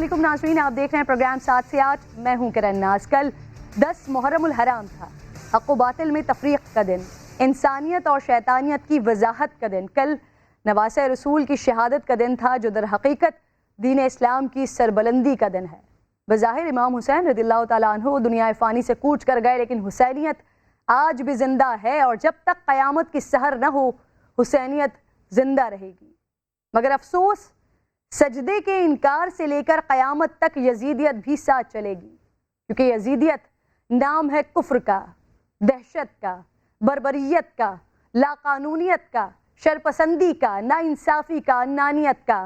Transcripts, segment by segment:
अस्सलामुअलैकुम नाज़रीन, आप देख रहे हैं प्रोग्राम 7 से 8। मैं हूं किरण नाज। कल 10 मुहर्रमुल हराम था, हक़ व बातिल में तफरीक का दिन, इंसानियत और शैतानियत की वजाहत का दिन। कल नवासे रसूल की शहादत का दिन था, जो दर हकीकत दीन इस्लाम की सरबलंदी का दिन है। बज़ाहिर इमाम हुसैन रज़ियल्लाहु तआला अन्हु दुनिया फ़ानी से कूच कर गए, लेकिन हुसैनियत आज भी जिंदा है और जब तक क़यामत की सहर न हो हुसैनियत जिंदा रहेगी। मगर अफसोस, सजदे के इनकार से लेकर क़यामत तक यजीदियत भी साथ चलेगी, क्योंकि यजीदियत नाम है कुफ्र का, दहशत का, बर्बरियत का, लाकानूनियत का, शरपसंदी का, नाइंसाफ़ी का, अन्नानियत का,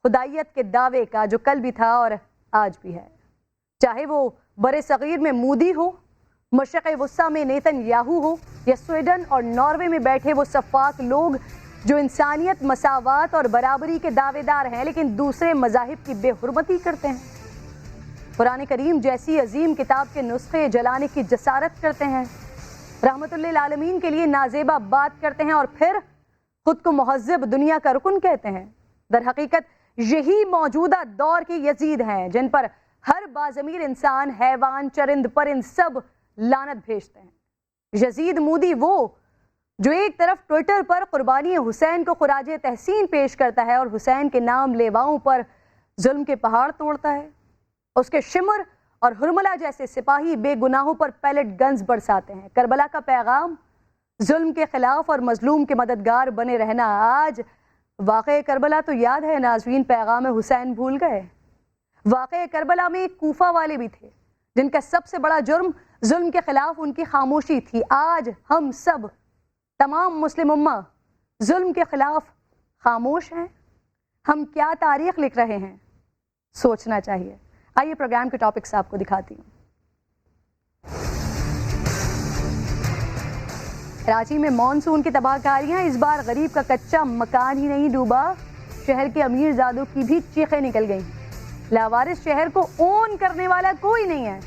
खुदाइयत के दावे का, जो कल भी था और आज भी है। चाहे वो बरे सग़ीर में मूदी हो, मशरिक़ वुस्ता में नेतन्याहू हो, या स्वीडन और नॉर्वे में बैठे वो सफ़ाक लोग जो इंसानियत, मसावात और बराबरी के दावेदार हैं, लेकिन दूसरे मज़ाहिब की बेहुरमती करते हैं। कुरान करीम जैसी अजीम किताब के नुस्खे जलाने की जसारत करते हैं, रहमतुल्लिल आलमीन के लिए नाजेबा बात करते हैं और फिर खुद को मुहज़्ज़ब दुनिया का रुकन कहते हैं। दर हकीकत यही मौजूदा दौर के यजीद हैं, जिन पर हर बाज़मीर इंसान, हैवान, चरिंद परिंद सब लानत भेजते हैं। यजीद मूदी वो जो एक तरफ ट्विटर पर कुर्बानी हुसैन को खुराजे तहसीन पेश करता है और हुसैन के नाम लेवाओं पर जुल्म के पहाड़ तोड़ता है, उसके शिमर और हुरमला जैसे सिपाही बेगुनाहों पर पैलेट गन्स बरसाते हैं। करबला का पैगाम, जुल्म के खिलाफ और मजलूम के मददगार बने रहना। आज वाक़े करबला तो याद है नाज़रीन, पैगाम हुसैन भूल गए। वाक़े करबला में कूफा वाले भी थे, जिनका सबसे बड़ा जुर्म जुल्म के खिलाफ उनकी खामोशी थी। आज हम सब, तमाम मुस्लिम उम्मा, जुल्म के खिलाफ खामोश हैं। हम क्या तारीख लिख रहे हैं, सोचना चाहिए। आइए प्रोग्राम के टॉपिक्स आपको दिखाती हूँ। कराची में मॉनसून की तबाहकारियां, इस बार गरीब का कच्चा मकान ही नहीं डूबा, शहर के अमीरजादों की भी चीखें निकल गईं। लावारिस शहर को ओन करने वाला कोई नहीं है।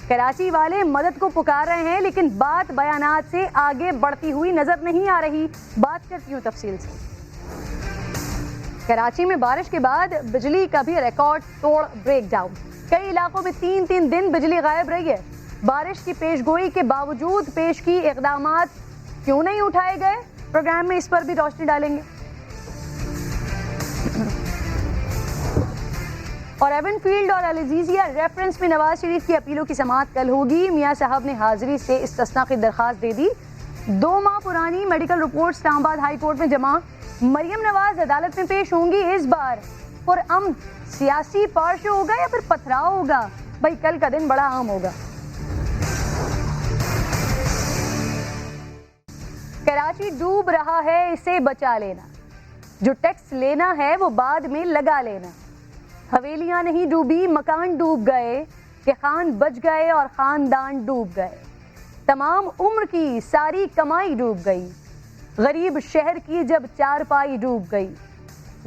कराची वाले मदद को पुकार रहे हैं, लेकिन बात बयानात से आगे बढ़ती हुई नजर नहीं आ रही। बात करती हूँ तफसील से। कराची में बारिश के बाद बिजली का भी रिकॉर्ड तोड़ ब्रेकडाउन। कई इलाकों में 3-3 दिन बिजली गायब रही है। बारिश की पेशगोई के बावजूद पेश की इक़दामात क्यों नहीं उठाए गए, प्रोग्राम में इस पर भी रोशनी डालेंगे। और एवन फील्ड और अल-अज़ीज़िया रेफरेंस में नवाज शरीफ की अपीलों की समाअत कल होगी। मियाँ साहब ने हाजिरी से इस्तिस्ना की दरख्वास्त दे दी। 2 माह पुरानी medical report Islamabad high court में जमा। मरियम नवाज अदालत में पेश होंगी। इस बार पुरअमन सियासी पार्श होगा या फिर पथराव होगा? भाई कल का दिन बड़ा अहम होगा। कराची डूब रहा है, इसे बचा लेना। जो टैक्स लेना है वो बाद में लगा लेना। हवेलियां नहीं डूबी, मकान डूब गए कि खान बच गए और खानदान डूब गए। तमाम उम्र की सारी कमाई डूब गई। गरीब शहर की जब चारपाई डूब गई।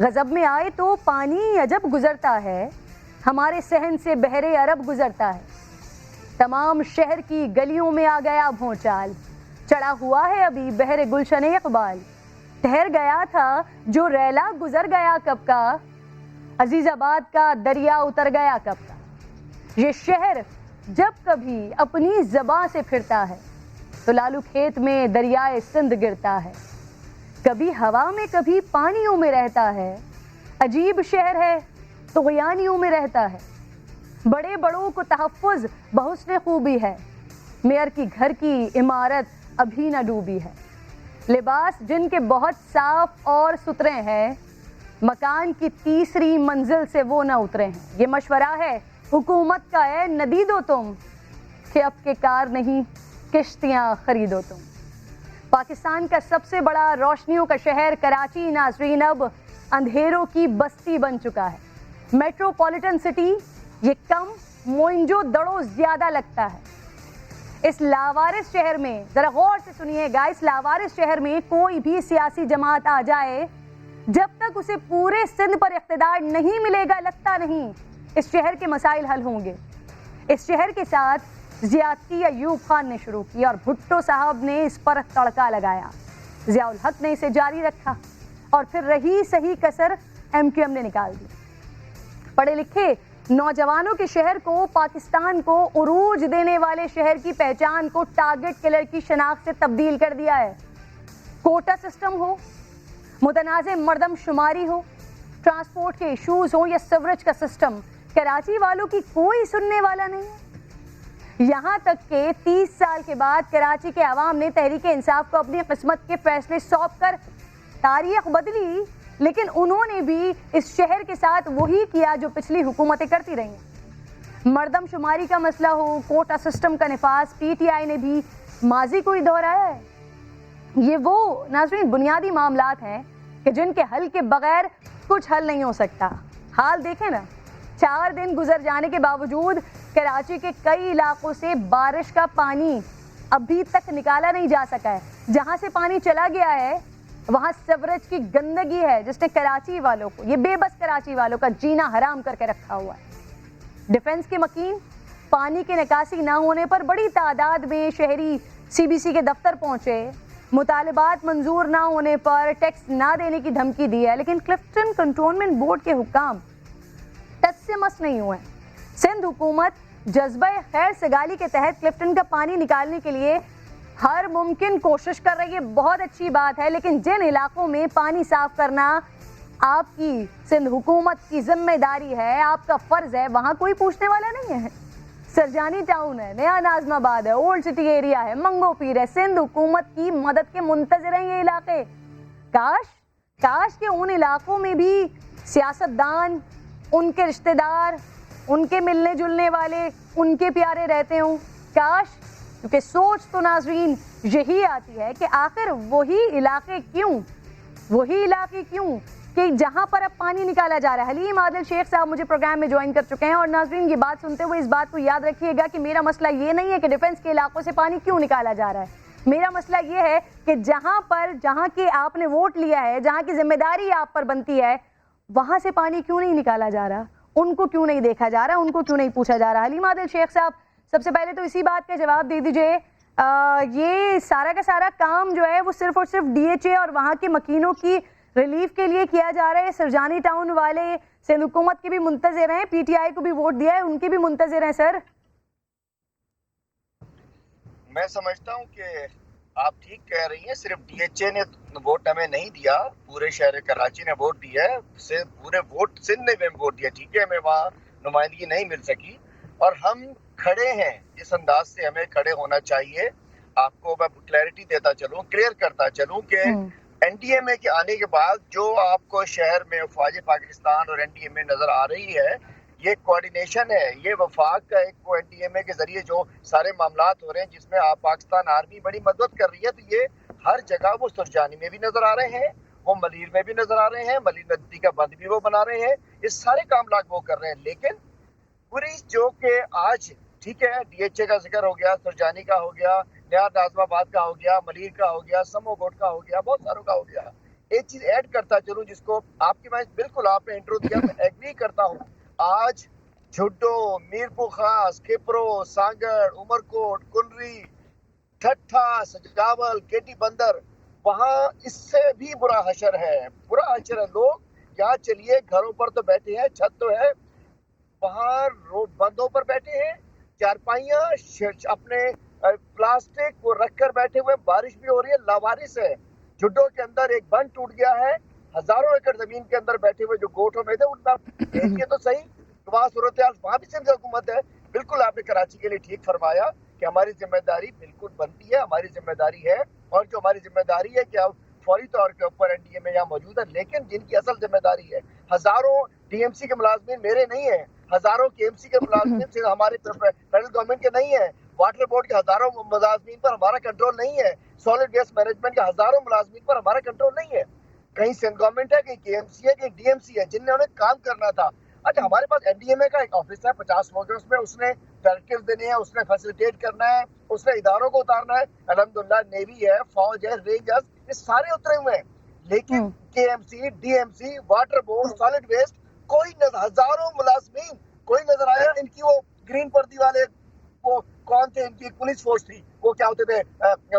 गजब में आए तो पानी अजब गुजरता है, हमारे सहन से बहरे अरब गुजरता है। तमाम शहर की गलियों में आ गया भौचाल, चढ़ा हुआ है अभी बहरे गुलशन इकबाल। ठहर गया था जो रैला, गुजर गया कब का, अजीजाबाद का दरिया उतर गया कब का। ये शहर जब कभी अपनी ज़बां से फिरता है तो लालू खेत में दरियाए सिंध गिरता है। कभी हवा में कभी पानियों में रहता है। अजीब शहर है तो ग़यानियों में रहता है। बड़े बड़ों को तहफ़्फ़ुज़ बहुस्न खूबी है। मेयर की घर की इमारत अभी न डूबी है। लिबास जिनके बहुत साफ और सुथरे हैं, मकान की तीसरी मंजिल से वो न उतरे हैं। ये मशवरा है हुकूमत का है, नदी दो तुम कि अब के कार नहीं किश्तियाँ खरीदो तुम। पाकिस्तान का सबसे बड़ा रोशनियों का शहर कराची नाज़रीन अब अंधेरों की बस्ती बन चुका है। मेट्रोपॉलिटन सिटी ये कम, मोइंजो दड़ो ज़्यादा लगता है। इस लावारिस शहर में, ज़रा गौर से सुनिएगा, इस लावारिस शहर में कोई भी सियासी जमात आ जाए, जब तक उसे पूरे सिंध पर इख्तिदार नहीं मिलेगा, लगता नहीं इस शहर के मसाइल हल होंगे। इस शहर के साथ ज़ियादती अयूब खान ने शुरू की और भुट्टो साहब ने इस पर तड़का लगाया। ज़ियाउल हक ने इसे जारी रखा और फिर रही सही कसर MQM ने निकाल दी। पढ़े लिखे नौजवानों के शहर को, पाकिस्तान को उरूज देने वाले शहर की पहचान को टारगेट किलर की शनाख्त से तब्दील कर दिया है। कोटा सिस्टम हो, मुतनाज़ मर्दमशुमारी हो, ट्रांसपोर्ट के इश्यूज हो या सीवरेज का सिस्टम, कराची वालों की कोई सुनने वाला नहीं है। यहाँ तक के 30 साल के बाद कराची के अवाम ने तहरीक इंसाफ को अपनी किस्मत के फैसले सौंप कर तारीख बदली, लेकिन उन्होंने भी इस शहर के साथ वही किया जो पिछली हुकूमतें करती रही हैं। मर्दमशुमारी का मसला हो, कोटा सिस्टम का निफाज, पीटीआई ने भी माजी को ही दोहराया है। ये वो नाज़रीन बुनियादी मामलात हैं कि जिनके हल के बगैर कुछ हल नहीं हो सकता। हाल देखें ना, 4 दिन गुजर जाने के बावजूद कराची के कई इलाकों से बारिश का पानी अभी तक निकाला नहीं जा सका है। जहां से पानी चला गया है वहां सीवरेज की गंदगी है जिसने कराची वालों को, ये बेबस कराची वालों का जीना हराम करके रखा हुआ है। डिफेंस के मकीन, पानी की निकासी ना होने पर बड़ी तादाद में शहरी सीबीसी के दफ्तर पहुंचे, मुतालिबात मंजूर ना होने पर टैक्स ना देने की धमकी दी है, लेकिन क्लिफ्टन कंटोनमेंट बोर्ड के हुक्काम टच से मस नहीं हुए। सिंध हुकूमत जज्बा खैर सगाली के तहत क्लिफ्टन का पानी निकालने के लिए हर मुमकिन कोशिश कर रही है, बहुत अच्छी बात है, लेकिन जिन इलाकों में पानी साफ करना आपकी सिंध हुकूमत की जिम्मेदारी है, आपका फर्ज है, वहां कोई पूछने वाला नहीं है। सरजानी टाउन है, नया नाजमाबाद है, ओल्ड सिटी एरिया है, मंगो पीर है, सिंध हुकूमत की मदद के मुंतज़िर हैं ये इलाके। काश के उन इलाकों में भी सियासतदान, उनके रिश्तेदार, उनके मिलने जुलने वाले, उनके प्यारे रहते हों। काश, क्योंकि सोच तो नाजरीन यही आती है कि आखिर वही इलाके क्यों कि जहां पर अब पानी निकाला जा रहा है। हलीम आदिल शेख साहब मुझे प्रोग्राम में ज्वाइन कर चुके हैं, और नाजरीन ये बात सुनते हुए इस बात को याद रखिएगा कि मेरा मसला ये नहीं है कि डिफेंस के इलाकों से पानी क्यों निकाला जा रहा है। मेरा मसला ये है कि जहां की आपने वोट लिया है, जहां की जिम्मेदारी आप पर बनती है, वहां से पानी क्यों नहीं निकाला जा रहा, उनको क्यों नहीं देखा जा रहा, उनको क्यों नहीं पूछा जा रहा। हलीम आदिल शेख साहब, सबसे पहले तो इसी बात का जवाब दे दीजिए, ये सारा का सारा काम जो है वो सिर्फ और सिर्फ डीएचए और वहाँ के मकीनों की रिलीफ के लिए किया जा रहा है। सरजानी टाउन वाले सिंध हुकूमत के भी मुंतज़िर हैं, पीटीआई को भी वोट दिया है, उनके भी मुंतज़िर हैं। सर, मैं समझता हूँ कि आप ठीक कह रही हैं, सिर्फ डीएचए ने वोट हमें नहीं दिया, पूरे शहर कराची ने वोट दिया है, पूरे वोट सिंध ने भी वोट दिया। ठीक है, हमें वहाँ नुमाइंदगी नहीं मिल सकी और हम खड़े हैं जिस अंदाज से हमें खड़े होना चाहिए। आपको मैं क्लैरिटी देता चलूं, क्लियर करता चलूं कि एनडीएमए के आने के बाद जो आपको शहर में फौज पाकिस्तान और एनडीएमए नजर आ रही है, ये कोऑर्डिनेशन है, ये वफाक का एक एनडीएमए के जरिए जो सारे मामलात हो रहे हैं जिसमें आप पाकिस्तान आर्मी बड़ी मदद कर रही है, तो ये हर जगह वो सुरजानी में भी नजर आ रहे हैं, वो मलीर में भी नजर आ रहे हैं, मलीर नदी का बंद भी वो बना रहे हैं, ये सारे काम वो कर रहे हैं। लेकिन पूरी जो के आज ठीक है, डीएचए का जिक्र हो गया, सुरजानी का हो गया, नया नाजमाबाद का हो गया, मलीर का हो गया, समोगोट का हो गया, बहुत सारों का हो गया। एक चीज ऐड करता चलूं जिसको आपकी मैं बिल्कुल आपने इंट्रो दिया, मैं एग्री करता हूँ। आज झुड्डो, मीरपुर खास, खिपरो, सांगड़, उमरकोट, कुनरी, ठट्ठा, सजावल, केटी बंदर, वहां इससे भी बुरा हशर है, बुरा हशर है। लोग यहाँ चलिए घरों पर तो बैठे हैं, छत तो है, वहां रोड बंदों पर बैठे हैं, चारपाइयां अपने प्लास्टिक वो रखकर बैठे हुए, बारिश भी हो रही है, लावारिस है। झुड्डो के अंदर एक बंद टूट गया है, हजारों एकड़ जमीन के अंदर बैठे हुए जो गोठों में थे, उनका देखिए तो सही वहाँ सूरत हाल, वहां भी सिंध हुकूमत है। बिल्कुल आपने कराची के लिए ठीक फरमाया कि हमारी जिम्मेदारी बिल्कुल बनती है, हमारी जिम्मेदारी है, और जो हमारी जिम्मेदारी है कि फौरी तौर के ऊपर एनडीएमए यहाँ मौजूद है, लेकिन जिनकी असल जिम्मेदारी है, हजारों डीएमसी के मुलाजमीन मेरे नहीं है, हजारों केएमसी के मुलाजमीन हमारे फेडरल गवर्नमेंट के नहीं है, वाटर बोर्ड के हजारों मुलाजमीन पर हमारा कंट्रोल नहीं है, सॉलिड वेस्ट मैनेजमेंट के हजारों मुलाजमीन पर हमारा कंट्रोल नहीं है। कहीं सेंट्रल गवर्नमेंट है, कहीं केएमसी है, कहीं डीएमसी है, जिनने उन्हें काम करना था। अच्छा, हमारे पास एनडीएमए का एक ऑफिस है, 50 लोग हैं उसमें, उसने डायरेक्टिव देने हैं, उसने फैसिलिटेट करना है, उसने इदारों को उतारना है। अल्हम्दुलिल्लाह नेवी है, फौज है, रेंजर्स, ये सारे उतरे हुए हैं, लेकिन KMC, DMC, water board, solid waste, कोई हजारों मुलाजमीन कोई नजर आया। इनकी वो ग्रीन पर्दी वाले वो कौन थे, इनकी पुलिस फोर्स थी, वो क्या होते थे,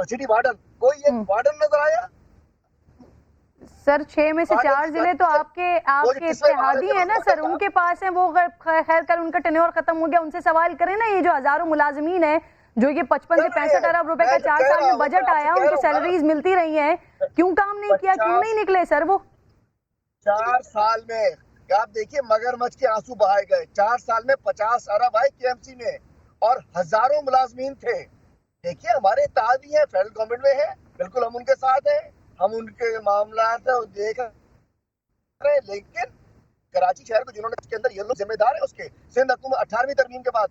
सिटी वार्डन, कोई एक वार्डन नजर आया? सर 6 में से 4 जिले तो आपके इत्तेहादी हैं ना सर, उनके पास है, वो खैर कर उनका टेन्योर खत्म हो गया, उनसे सवाल करें ना। ये जो हजारों मुलाजमीन है जो ये 55 से 65 अरब रुपए का 4 साल में बजट आया, उनकी सैलरीज मिलती रही है, क्यों काम नहीं किया, क्यों नहीं निकले सर वो? 4 साल में आप देखिए मगरमच्छ के आंसू बहाए गए। 4 साल में 50 अरब आए केएमसी में और हजारों मुलाजमीन थे। देखिए हमारे इत्तेहादी हैं, फेडरल गवर्नमेंट में है, बिल्कुल हम उनके साथ हैं, हम उनके मामला देख रहे हैं, लेकिन कराची शहर को जिन्होंने इसके अंदर ये लोग जिम्मेदार है उसके, सिंध हुकूमत 18वीं तरमीम के बाद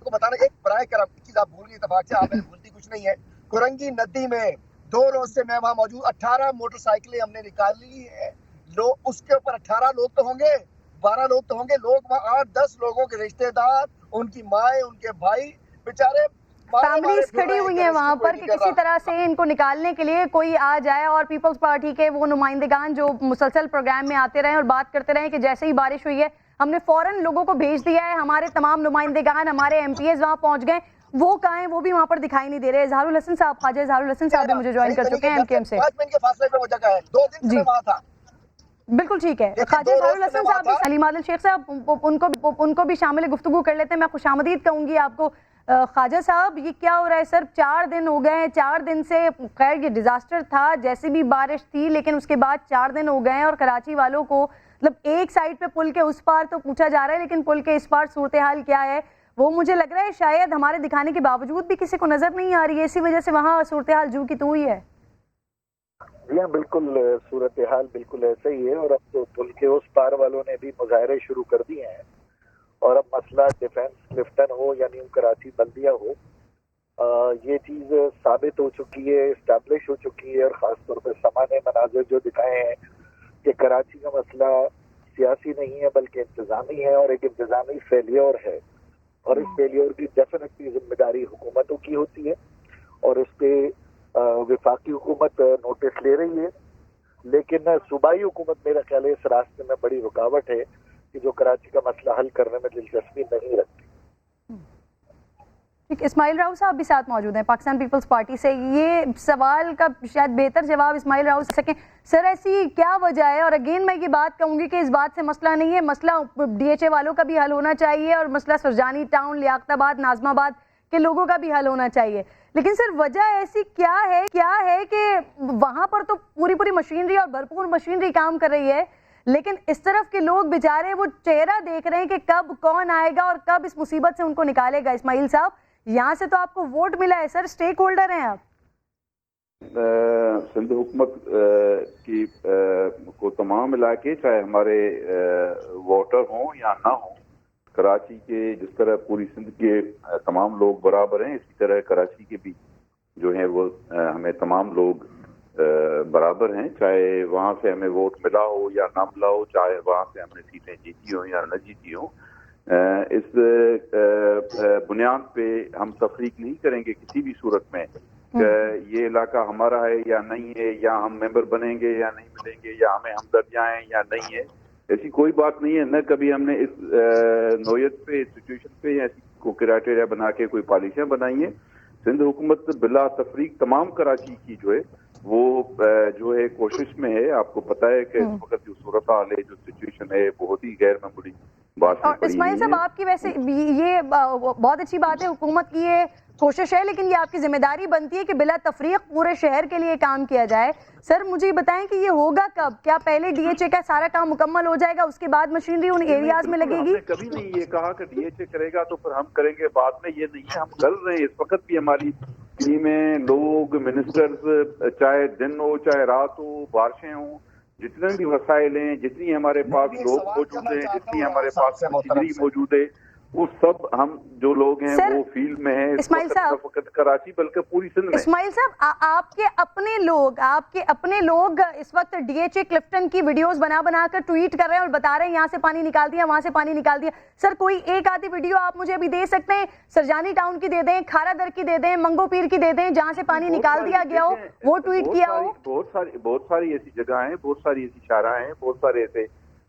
को बताना एक बराए करम चीज आप भूल गई, इत्तेफाक से आप भूलती कुछ नहीं है। कुरंगी नदी में 2 रोज से मैं वहां मौजूद, 18 मोटरसाइकिलें हमने निकाल ली है। लोग उसके ऊपर 18 लोग तो होंगे, 12 लोग तो होंगे, लोग वहां 8-10 लोगों के रिश्तेदार, उनकी माए, उनके भाई बेचारे फैमिलीज खड़ी हुई है वहां पर कि किसी तरह से इनको निकालने के लिए कोई आ जाए, और पीपल्स पार्टी के वो नुमाइंदेगान जो मुसलसल प्रोग्राम में आते रहे और बात करते रहे कि जैसे ही बारिश हुई है हमने फौरन लोगों को भेज दिया है, हमारे तमाम नुमाइंदेगान, हमारे एमपीएस वहां पहुंच गए, वो कहाँ हैं? वो भी वहां पर दिखाई नहीं दे रहे। इजहारुल हसन साहब, ख्वाजा इजहारुल हसन साहब भी मुझे ज्वाइन कर चुके हैं एमकेएम से। 5 मिनट के फासले पे वो जगह है, 2 दिन से वहां था। बिल्कुल ठीक है, ख्वाजा इजहारुल हसन साहब, सलीम आदिल शेख साहब, उनको भी शामिल गुफ्तगू कर लेते हैं। मैं खुशामदीद कहूंगी आपको। ख्वाजा साहब, ये क्या हो रहा है सर? 4 दिन हो गए हैं, 4 दिन से, खैर ये डिजास्टर था, जैसी भी बारिश थी, लेकिन उसके बाद 4 दिन हो गए हैं और कराची वालों को, मतलब एक साइड पे पुल के उस पार तो पूछा जा रहा है, लेकिन पुल के इस पार सूरत हाल क्या है वो मुझे लग रहा है शायद हमारे दिखाने के बावजूद भी किसी को नजर नहीं आ रही है, इसी वजह से वहाँ सूरत हाल जू की तू ही है। जी हाँ, बिल्कुल सूरत हाल बिल्कुल ऐसा ही है। और अब तो पुल के उस पार वालों ने भी मुजाहरे शुरू कर दिए हैं, और अब मसला डिफेंस क्लिफ्टन हो या न्यू कराची बल्दिया हो, ये चीज साबित हो चुकी है, इस्टेब्लिश हो चुकी है। और खासतौर पर सामान्य मनाजिर जो दिखाए हैं कि कराची का मसला सियासी नहीं है बल्कि इंतजामी है, और एक इंतजामी फेलियर है, और इस फेलियर की डेफिनेटली जिम्मेदारी हुकूमतों की होती है, और इस पे विफाकी हुकूमत नोटिस ले रही है। लेकिन सूबाई हुकूमत मेरा ख्याल है इस रास्ते में बड़ी रुकावट है कि जो कराची का मसला हल करने में दिलचस्पी नहीं रखती। ठीक, इस्माइल राव साहब भी साथ मौजूद हैं पाकिस्तान पीपल्स पार्टी से। ये सवाल का शायद बेहतर जवाब इस्माइल राव सकें। सर, ऐसी क्या वजह है? और अगेन मैं ये बात कहूंगी कि इस बात से मसला नहीं है, मसला डीएचए वालों का भी हल होना चाहिए, और मसला सुरजानी टाउन, लियाकताबाद, नाजमाबाद के लोगों का भी हल होना चाहिए। लेकिन सर वजह ऐसी क्या है कि वहां पर तो पूरी मशीनरी और भरपूर मशीनरी काम कर रही है, लेकिन इस तरफ के लोग बेचारे वो चेहरा देख रहे हैं कि कब कौन आएगा और कब इस मुसीबत से उनको निकालेगा। इस्माइल साहब, यहाँ से तो आपको वोट मिला है सर, स्टेक होल्डर हैं आप। सिंध हुकूमत की को तमाम इलाके, चाहे हमारे वोटर हों या ना हों, कराची के जिस तरह पूरी सिंध के तमाम लोग बराबर हैं, इसी तरह कराची के भी जो हैं वो हमें तमाम लोग बराबर हैं, चाहे वहाँ से हमें वोट मिला हो या ना मिला हो, चाहे वहाँ से हमने सीटें जीती हो या न जीती हो। इस बुनियाद पे हम तफरीक नहीं करेंगे किसी भी सूरत में कि ये इलाका हमारा है या नहीं है, या हम मेंबर बनेंगे या नहीं बनेंगे, या हमें हमदर्दियाँ हैं या नहीं है। ऐसी कोई बात नहीं है। न कभी हमने इस नोयत पे, इस सिचुएशन पे ऐसी को क्राइटेरिया बना के कोई पॉलिसियाँ बनाई है। सिंध हुकूमत बिला तफरीक तमाम कराची की जो है वो जो है कोशिश में है। आपको पता है कि इस वक्त जो सूरत हाल है, जो सिचुएशन है, बहुत ही गैर मामूली बात है। और इस्माइल साहब, आपकी वैसे ये बहुत अच्छी बात है, हुकूमत की ये कोशिश है, लेकिन ये आपकी जिम्मेदारी बनती है कि बिला तफरीक पूरे शहर के लिए काम किया जाए। सर मुझे बताएं कि ये होगा कब? क्या पहले डीएचए का सारा काम मुकम्मल हो जाएगा, उसके बाद मशीनरी उन एरियाज में लगेगी? हमने कभी नहीं ये कहा कि डीएचए करेगा तो फिर हम करेंगे बाद में, ये नहीं है। हम कर रहे हैं। इस वक्त भी हमारी टीमें, लोग, मिनिस्टर्स, चाहे दिन हो चाहे रात हो, बारिशें हो, जितने भी वसाइल हैं, जितनी हमारे पास लोग मौजूद हैं, जितनी हमारे पास मशीनरी मौजूद है, वो सब हम जो लोग हैं वो फील्ड में हैं इस्माइल साहब, कराची बल्कि पूरी सिंध में। इस्माइल साहब, आपके अपने लोग इस वक्त डीएचए क्लिफ्टन की वीडियोस बना कर ट्वीट कर रहे हैं और बता रहे हैं यहाँ से पानी निकाल दिया, वहां से पानी निकाल दिया। सर कोई एक आधी वीडियो आप मुझे अभी दे सकते हैं? सरजानी टाउन की दे दें, खारा दर की दे दें, मंगो पीर की दे दें, जहाँ से पानी निकाल दिया गया हो, वो ट्वीट किया हो। बहुत सारी ऐसी जगह हैं, बहुत सारी ऐसी शारा हैं, बहुत सारे ऐसे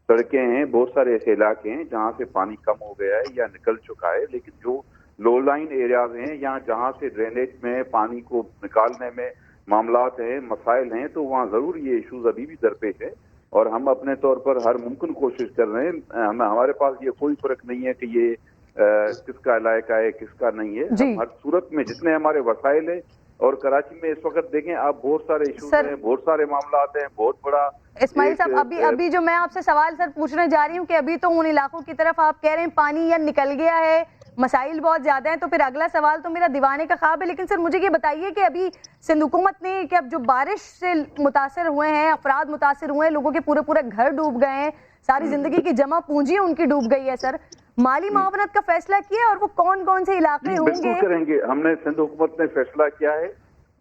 सड़कें हैं, बहुत सारे ऐसे इलाके हैं जहाँ से पानी कम हो गया है या निकल चुका है। लेकिन जो लो लाइन एरियाज हैं या जहाँ से ड्रेनेज में पानी को निकालने में मामलात हैं, मसाइल हैं, तो वहाँ जरूर ये इश्यूज अभी भी दरपेश है और हम अपने तौर पर हर मुमकिन कोशिश कर रहे हैं। हमारे पास ये कोई फर्क नहीं है कि ये किसका इलाका है किसका नहीं है। हम हर सूरत में जितने हमारे वसाइल है, और कराची में इस वक्त देखें आप बहुत सारे इश्यूज हैं, बहुत सारे मामलात हैं, बहुत बड़ा। इस्माइल साहब अभी जो मैं आपसे सवाल सर पूछने जा रही हूँ कि अभी तो उन इलाकों की तरफ आप कह रहे हैं पानी या निकल गया है, मसाइल बहुत ज्यादा हैं, तो फिर अगला सवाल तो मेरा दीवाने का ख्वाब है। लेकिन सर मुझे ये बताइए कि अभी सिंध हुकूमत ने कि अब जो बारिश से मुतासर हुए हैं, अफराद मुतासर हुए हैं, लोगों के पूरे पूरे घर डूब गए हैं, सारी जिंदगी की जमा पूंजी उनकी डूब गई है, सर माली मावनत का फैसला किया और वो कौन कौन से इलाके होंगे? बिल्कुल करेंगे, हमने सिंध हुकूमत ने फैसला किया है।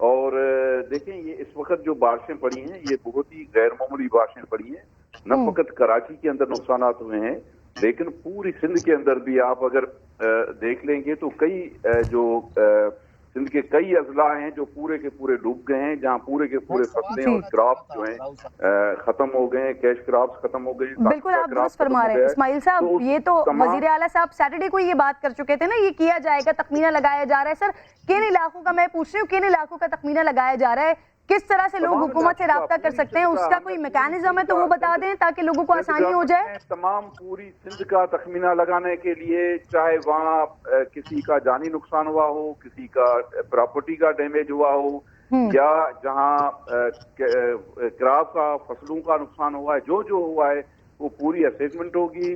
और देखें ये इस वक्त जो बारिशें पड़ी हैं ये बहुत ही गैर मामूली बारिशें पड़ी हैं। न फकत कराची के अंदर नुकसान हुए हैं लेकिन पूरी सिंध के अंदर भी आप अगर देख लेंगे तो कई जो सिंध के कई अजला हैं जो पूरे के पूरे डूब गए हैं, जहाँ पूरे के पूरे फसलें और क्रॉप जो हैं खत्म हो गए, कैश क्रॉप्स खत्म हो गए। बिल्कुल आप दुरुस्त फरमा रहे हैं इस्माइल साहब, तो ये तो वजीर आला साहब सैटरडे को ये बात कर चुके थे ना, ये किया जाएगा, तखमीना लगाया जा रहा है। सर किन इलाकों का, मैं पूछ रही हूँ किन इलाकों का तखमीना लगाया जा रहा है, किस तरह से लोग हुकूमत से राब्ता कर सकते हैं, उसका कोई मैकेनिज्म है तो वो बता दें ताकि लोगों को आसानी हो जाए। तमाम पूरी सिंध का तखमीना लगाने के लिए, चाहे वहाँ किसी का जानी नुकसान हुआ हो, किसी का प्रॉपर्टी का डैमेज हुआ हो, या जहाँ क्रॉप का फसलों का नुकसान हुआ है, जो जो हुआ है वो पूरी असेसमेंट होगी।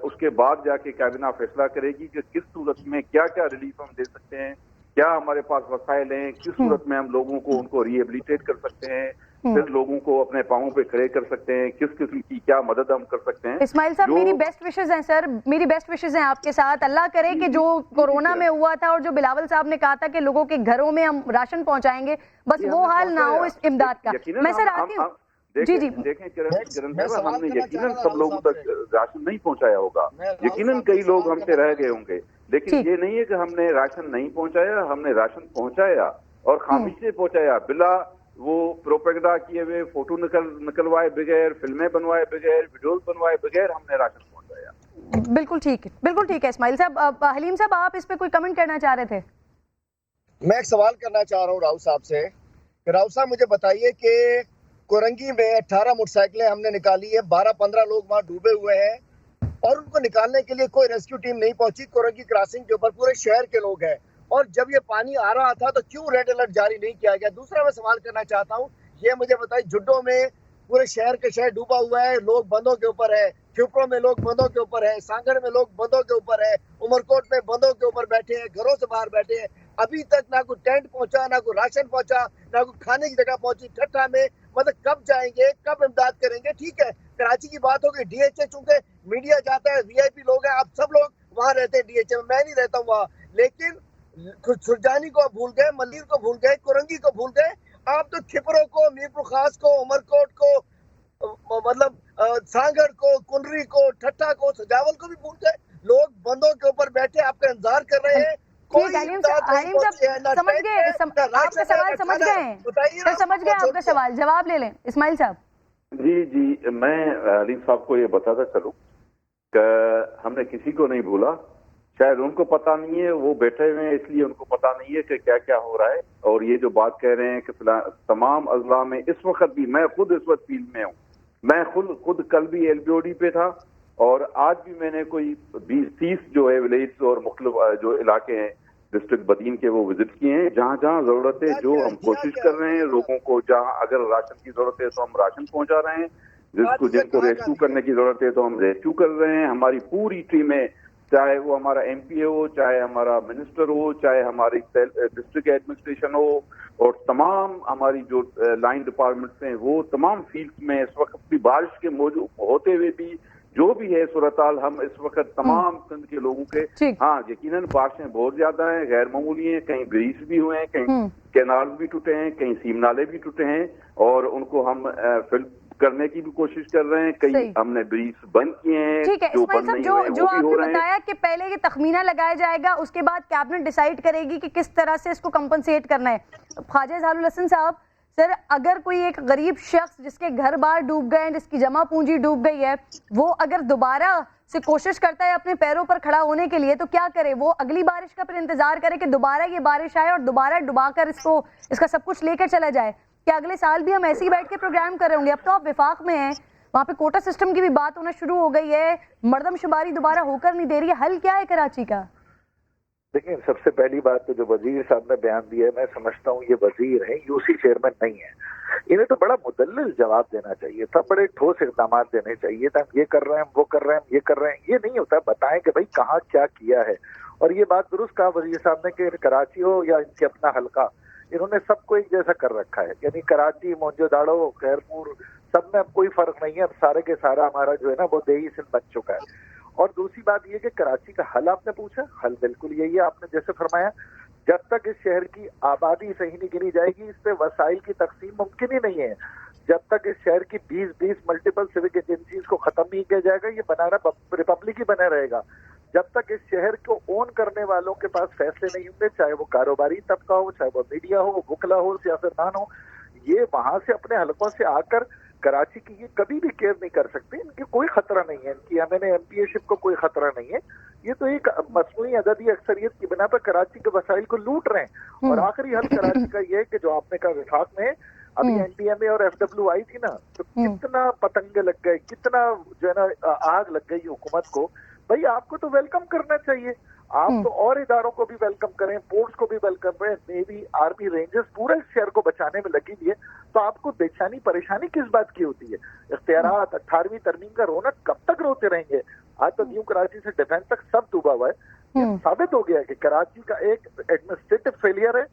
उसके बाद जाके कैबिनेट फैसला करेगी कि किस सूरत में क्या क्या रिलीफ हम दे सकते हैं, क्या हमारे पास वसाइल हैं, किस सूरत में हम लोगों को उनको रिहेबिलिटेट कर सकते हैं, फिर लोगों को अपने पांवों पे खड़े कर सकते हैं, किस किस्म की क्या मदद हम कर सकते हैं। इस्माइल साहब मेरी बेस्ट विशेस हैं सर, मेरी बेस्ट विशेस हैं आपके साथ। अल्लाह करे कि जो कोरोना में हुआ था और जो बिलावल साहब ने कहा था कि लोगों के घरों में हम राशन पहुंचाएंगे, बस वो हाल ना हो इस इमदाद का। मैं सर आती हूँ जी जी देखें किरण साहब, हमने यकीनन सब लोगों तक राशन नहीं पहुंचाया होगा, यकीनन कई लोग हमसे रह गए होंगे, लेकिन ये नहीं है कि हमने राशन नहीं पहुंचाया, हमने राशन पहुंचाया और खामिश से पहुंचाया, बिला वो प्रोपेगेंडा किए हुए, फोटो निकलवाए बगैर, फिल्में बनवाए बगैर, वीडियोस बनवाए बगैर हमने राशन पहुंचाया। बिल्कुल ठीक है इस्माइल साहब। हलीम साहब आप इस पे कोई कमेंट करना चाह रहे थे? मैं एक सवाल करना चाह रहा हूँ राव साहब से। राव साहब मुझे बताइए कि कोरंगी में 18 मोटरसाइकिलें हमने निकाली है, 12-15 लोग वहाँ डूबे हुए हैं और उनको निकालने के लिए कोई रेस्क्यू टीम नहीं पहुंची। कोरंगी क्रॉसिंग के ऊपर पूरे शहर के लोग हैं और जब ये पानी आ रहा था तो क्यों रेड अलर्ट जारी नहीं किया गया? दूसरा मैं सवाल करना चाहता हूँ, ये मुझे बताइए, जुड्डो में पूरे शहर के शहर डूबा हुआ है, लोग बंदों के ऊपर है, फ्यूप्रो में लोग बंदों के ऊपर है, सांगड़ में लोग बंदों के ऊपर है, उमरकोट में बंदों के ऊपर बैठे हैं, घरों से बाहर बैठे हैं। अभी तक ना कोई टेंट पहुंचा, ना कोई राशन पहुंचा, ना कोई खाने की जगह पहुंची। ठट्ठा में मतलब कब जाएंगे, कब इमदाद करेंगे? ठीक है कराची की बात होगी, डीएचए चूंकि मीडिया जाता है, वीआईपी लोग हैं, आप सब लोग वहां रहते हैं डीएचए में, मैं नहीं रहता हूँ वहाँ, लेकिन सुरजानी को भूल गए, मलिर को भूल गए, कोरंगी को भूल गए, आप तो खिपरों को, मीरपुर खास को, उमरकोट को, मतलब सांगड़ को, कुंडरी को, ठट्ठा को, सजावल को भी भूल गए। लोग बंदों के ऊपर बैठे आपका इंतजार कर रहे हैं। हलीम साहब समझ गए, आपका सवाल समझ गए सर, समझ गए आपका सवाल, जवाब ले लें इस्माइल साहब। जी मैं हलीम साहब को ये बताता चलूं कि हमने किसी को नहीं भूला, शायद उनको पता नहीं है, वो बैठे हुए हैं इसलिए उनको पता नहीं है कि क्या क्या हो रहा है। और ये जो बात कह रहे हैं कि तमाम अजला में इस वक्त भी, मैं खुद इस वक्त फील्ड में हूँ, मैं खुद कल भी एलबीओडी पे था और आज भी मैंने कोई 20-30 जो है विलेज और मुख्तलिफ जो इलाके हैं डिस्ट्रिक्ट बदीन के वो विजिट किए हैं। जहाँ जहाँ जरूरत है जो हम कोशिश कर रहे हैं लोगों को, जहाँ अगर राशन की जरूरत है तो हम राशन पहुंचा रहे हैं, जिनको रेस्क्यू करने की जरूरत है तो हम रेस्क्यू कर रहे हैं। हमारी पूरी टीमें, चाहे वो हमारा एमपी हो, चाहे हमारा मिनिस्टर हो, चाहे हमारी डिस्ट्रिक्ट एडमिनिस्ट्रेशन हो और तमाम हमारी जो लाइन डिपार्टमेंट्स हैं, वो तमाम फील्ड में इस वक्त भी बारिश के मौजूद होते हुए भी जो भी है सूरताल, हम इस वक्त तमाम सिंध के लोगों के, हाँ यकीनन बारिशें बहुत ज्यादा हैं, गैर मामूली हैं, कहीं ब्रीज भी हुए हैं, कहीं कैनाल भी टूटे हैं, कहीं सीम नाले भी टूटे हैं और उनको हम फिल करने की भी कोशिश कर रहे हैं। कई हमने ब्रीज बंद किए हैं। ठीक है इस्माइल साहब, जो आपने बताया कि पहले ये तखमीना लगाया जाएगा, उसके बाद कैबिनेट डिसाइड करेगी कि किस तरह से इसको कंपनसेट करना है। ख्वाजा इजहारुल हसन साहब, सर अगर कोई एक गरीब शख्स जिसके घर बार डूब गए हैं, जिसकी जमा पूंजी डूब गई है, वो अगर दोबारा से कोशिश करता है अपने पैरों पर खड़ा होने के लिए, तो क्या करे वो? अगली बारिश का फिर इंतजार करे कि दोबारा ये बारिश आए और दोबारा डुबाकर इसका सब कुछ लेकर चला जाए? क्या अगले साल भी हम ऐसे ही बैठ के प्रोग्राम कर रहे होंगे? अब तो आप विफाक में हैं, वहाँ पे कोटा सिस्टम की भी बात होना शुरू हो गई है, मर्दमशुमारी दोबारा होकर नहीं दे रही है। हल क्या है कराची का? देखिए, सबसे पहली बात तो जो वजीर साहब ने बयान दिया है, मैं समझता हूँ ये वजीर हैं, यूसी चेयरमैन नहीं है। इन्हें तो बड़ा मुदल्लिल जवाब देना चाहिए था, बड़े ठोस इक़दाम देने चाहिए था। हम ये कर रहे हैं, वो कर रहे हैं, ये कर रहे हैं, ये नहीं होता। बताएं कि भाई कहाँ क्या किया है। और ये बात दुरुस्त कहा वजीर साहब ने कि कराची हो या इनके अपना हल्का, इन्होंने सबको एक जैसा कर रखा है। यानी कराची, मोहनजोदाड़ो, खैरपुर, सब में अब कोई फर्क नहीं है। अब सारे के सारा हमारा जो है ना वो देही सिंध बन चुका है। और दूसरी बात ये कि कराची का हल आपने पूछा, हल बिल्कुल यही है, आपने जैसे फरमाया, जब तक इस शहर की आबादी सही नहीं गिनी जाएगी, इस पे वसाइल की तकसीम मुमकिन ही नहीं है। जब तक इस शहर की 20 मल्टीपल सिविक एजेंसीज को खत्म नहीं किया जाएगा, ये बनाना रिपब्लिक ही बना रहेगा। जब तक इस शहर को ओन करने वालों के पास फैसले नहीं होंगे, चाहे वो कारोबारी तबका हो, चाहे वो मीडिया हो, वकला हो, सियासतदान हो, ये वहां से अपने हलकों से आकर कराची की ये कभी भी केयर नहीं कर सकते। इनकी कोई खतरा नहीं है, इनकी एमएनए एमपीएशिप को कोई खतरा नहीं है। ये तो एक मसनूई अददी अक्सरियत की बिना पर कराची के वसाइल को लूट रहे हैं। और आखिरी हल कराची का ये है कि जो आपने कहा विफाक में अभी एनडीएमए और एफडब्ल्यू आई थी ना, तो कितना पतंगे लग गए, कितना जो है ना आग लग गई हुकूमत को। भाई आपको तो वेलकम करना चाहिए, आप तो और इदारों को भी वेलकम करें, पोर्ट्स को भी वेलकम करें, नेवी, आर्मी, रेंजर्स पूरे शहर को बचाने में लगी हुई है। तो आपको बेचैनी परेशानी किस बात की होती है? इख्तियारात, 18वीं तरमीम का रौनक कब तक रोते रहेंगे? आज तो न्यू कराची से डिफेंस तक सब डूबा हुआ है। ये साबित हो गया है कि कराची का एक एडमिनिस्ट्रेटिव फेलियर है,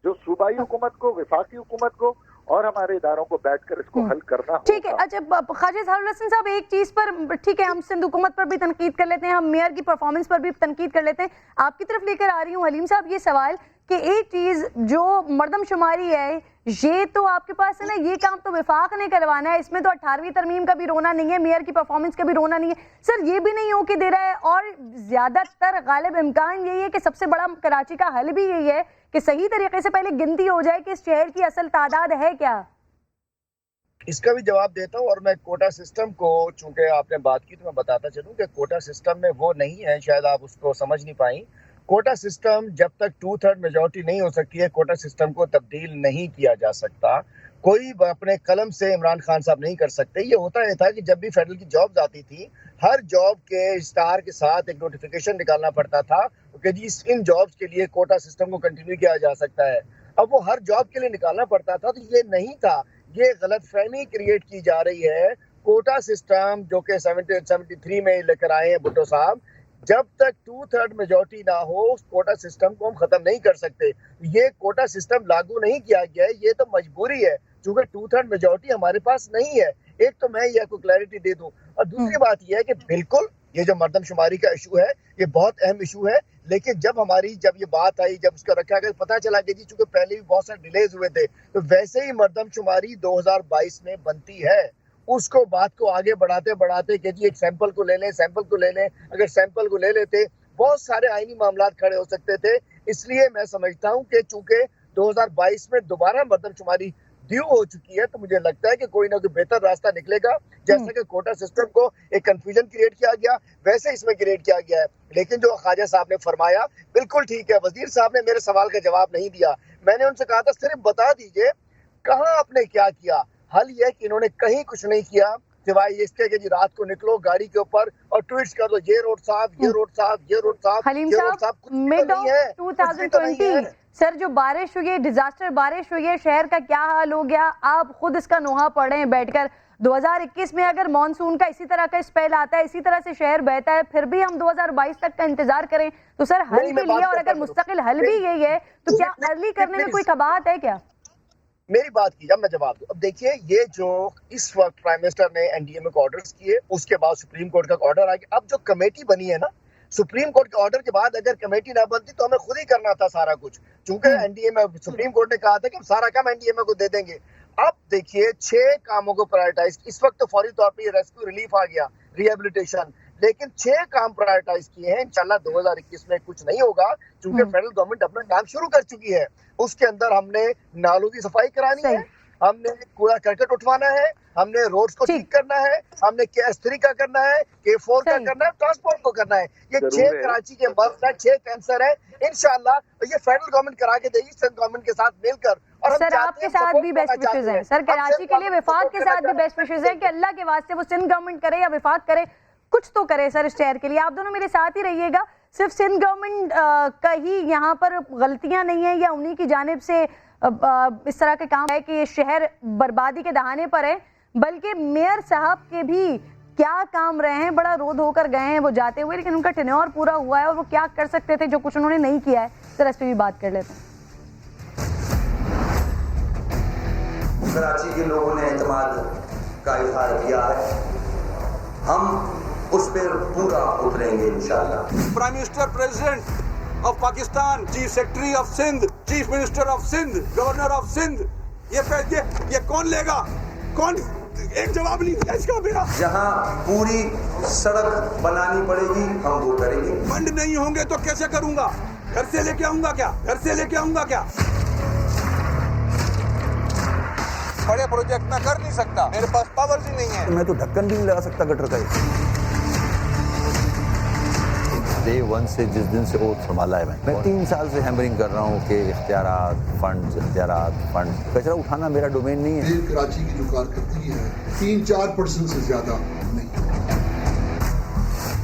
जो सूबाई हुकूमत को, विफाकी हुकूमत को और हमारे इदारों को बैठकर इसको हल करना होगा। ठीक है। अच्छा ख्वाजा सहारुल हसन साहब, एक चीज पर ठीक है, हम सिंध हुकूमत पर भी तनकीद कर लेते हैं, हम मेयर की परफॉर्मेंस पर भी तनकीद कर लेते हैं। आपकी तरफ लेकर आ रही हूँ हलीम साहब ये सवाल कि एक चीज जो मर्दमशुमारी है, ये तो आपके पास है ना, ये काम तो विफाक ने करवाना है, इसमें तो 18वीं तरमीम का भी रोना नहीं है, मेयर की परफॉर्मेंस का भी रोना नहीं है। सर ये भी नहीं हो के दे रहा है, और ज्यादातर गालिब इम्कान यही है कि सबसे बड़ा कराची का हल भी यही है कि सही तरीके से पहले गिनती हो जाए कि इस शहर की असल तादाद है क्या। इसका भी जवाब देता हूँ। और मैं कोटा सिस्टम को, चूंकि आपने बात की तो मैं बताता चलूं कि कोटा सिस्टम में वो नहीं है, शायद आप उसको समझ नहीं पाई। कोटा सिस्टम जब तक 2/3 मेजॉरिटी नहीं हो सकती है, कोटा सिस्टम को तब्दील नहीं किया जा सकता। कोई अपने कलम से इमरान खान साहब नहीं कर सकते। ये होता है था कि जब भी फेडरल की जॉब्स आती थी, हर जॉब के स्टार के साथ एक नोटिफिकेशन निकालना पड़ता था कि जी इन जॉब्स के लिए कोटा सिस्टम को कंटिन्यू किया जा सकता है। अब वो हर जॉब के लिए निकालना पड़ता था, तो ये नहीं था। ये गलतफहमी क्रिएट की जा रही है। कोटा सिस्टम जो कि 73 में लेकर आए हैं भुट्टो साहब, जब तक 2/3 मेजॉरिटी ना हो, उस कोटा सिस्टम को हम खत्म नहीं कर सकते। ये कोटा सिस्टम लागू नहीं किया गया है, ये तो मजबूरी है, क्योंकि 2/3 मेजॉरिटी हमारे पास नहीं है। एक तो मैं ये आपको क्लैरिटी दे दूं, और दूसरी बात यह है कि बिल्कुल ये जो मर्दमशुमारी का इशू है, ये बहुत अहम इशू है। लेकिन जब ये बात आई, जब उसका रखा गया, पता चला कि जी चूंकि पहले भी बहुत सारे डिलेज हुए थे, तो वैसे ही मर्दमशुमारी 2022 में बनती है। उसको बात को आगे बढ़ाते बढ़ाते कि जी एक सैंपल को ले लें, सैंपल को ले लें, अगर सैंपल को ले लेते बहुत सारे आईनी मामला खड़े हो सकते थे। इसलिए मैं समझता हूँ कि चूंकि 2022 में दोबारा मर्दमशुमारी ड्यू हो चुकी है, तो मुझे लगता है कि कोई ना कोई बेहतर रास्ता निकलेगा। जैसा कि कोटा सिस्टम को एक कंफ्यूजन क्रिएट किया गया, वैसे इसमें क्रिएट किया गया है। लेकिन जो ख्वाजा साहब ने फरमाया बिल्कुल ठीक है। वजीर साहब ने मेरे सवाल का जवाब नहीं दिया। मैंने उनसे कहा था सिर्फ बता दीजिए कहाँ आपने क्या किया। हल यह कि इन्होंने कहीं कुछ नहीं किया, सिवाय इसके कि जी रात को निकलो गाड़ी के ऊपर और ट्वीट्स कर दो, ये रोड साफ, ये रोड साफ, ये रोड साफ, हलीम ये रोड साफ। साहब, मिड ऑफ 2020 सर जो बारिश हुई है, डिजास्टर बारिश हुई है, शहर का क्या हाल हो गया, आप खुद इसका नोहा पढ़े हैं बैठकर। 2021 में अगर मानसून का इसी तरह का स्पेल आता है, इसी तरह से शहर बहता है, फिर भी हम 2022 तक का इंतजार करें, तो सर हल के लिए, और अगर मुस्तकिल हल भी यही है, तो क्या अर्ली करने में कोई कबाहत है क्या? मेरी बात की, जब मैं जवाब दूं। अब देखिए, ये जो इस वक्त प्राइम मिनिस्टर ने एनडीएमए को ऑर्डर्स किए, उसके बाद सुप्रीम कोर्ट का ऑर्डर आ गया। अब जो कमेटी बनी है ना, सुप्रीम कोर्ट के ऑर्डर के बाद अगर कमेटी ना बनती तो हमें खुद ही करना था सारा कुछ, क्योंकि एनडीएमए, सुप्रीम कोर्ट ने कहा था कि हम सारा काम एनडीएमए को दे देंगे। अब देखिए 6 कामों को प्रायोरिटाइज, इस वक्त तो फौरी तौर पर रेस्क्यू रिलीफ आ गया, रिहेबिलिटेशन, लेकिन 6 काम प्रायोरिटाइज किए हैं। इंशाल्लाह 2021 में कुछ नहीं होगा, क्योंकि फेडरल गवर्नमेंट अपना काम शुरू कर चुकी है। उसके अंदर हमने नालों की सफाई करानी है, हमने कूड़ा करकट उठवाना है, हमने रोड्स को ठीक करना है, हमने K3 का करना है, K4 का करना है, ट्रांसपोर्ट को करना है। ये 6 कराची के मर्ज है, 6 कैंसर है। इंशाल्लाह ये फेडरल गवर्नमेंट करा के देगी सेंट्रल गवर्नमेंट के साथ मिलकर। और हम सर आपके साथ भी बेस्ट विशेष हैं सर, कराची के लिए विफाक के साथ भी बेस्ट विशेष है कि अल्लाह के वास्ते वो सिंध गवर्नमेंट करे या विफाक करे, कुछ तो करे सर इस शहर के लिए। आप दोनों मेरे साथ ही रहिएगा। सिर्फ सिंध गवर्नमेंट का ही यहाँ पर गलतियां नहीं है या उन्हीं की जानिब से इस तरह के काम है कि ये शहर बर्बादी के दहाने पर है, बल्कि मेयर साहब के भी क्या काम रहे हैं। बड़ा रोध होकर गए हैं वो जाते हुए, लेकिन उनका टेन्योर पूरा हुआ है और वो क्या कर सकते थे जो कुछ उन्होंने नहीं किया है। सर इस पर भी बात कर लेते हैं। कराची के लोगों ने एतमाद का इजहार किया है, हम उस पर पूरा उतरेंगे इंशाअल्लाह। Prime minister, president of Pakistan, chief secretary of Sindh, chief minister of Sindh, governor of Sindh, ये कौन लेगा? कौन? एक जवाब नहीं दिया इसका मेरा। जहां पूरी सड़क बनानी पड़ेगी हम वो करेंगे। फंड नहीं होंगे तो कैसे करूंगा? घर से लेके आऊंगा क्या? बड़े प्रोजेक्ट मैं कर नहीं सकता, मेरे पास पावर ही नहीं है। मैं तो ढक्कन भी नहीं लगा सकता गटर का। डे 1 से जिस दिन से ओथ संभाला है मैं 3 साल से हैमरिंग कर रहा हूँ कि इख्तियारात फंड कचरा उठाना मेरा डोमेन नहीं है। कराची की जो कारकर्दगी है 3-4% से ज्यादा नहीं।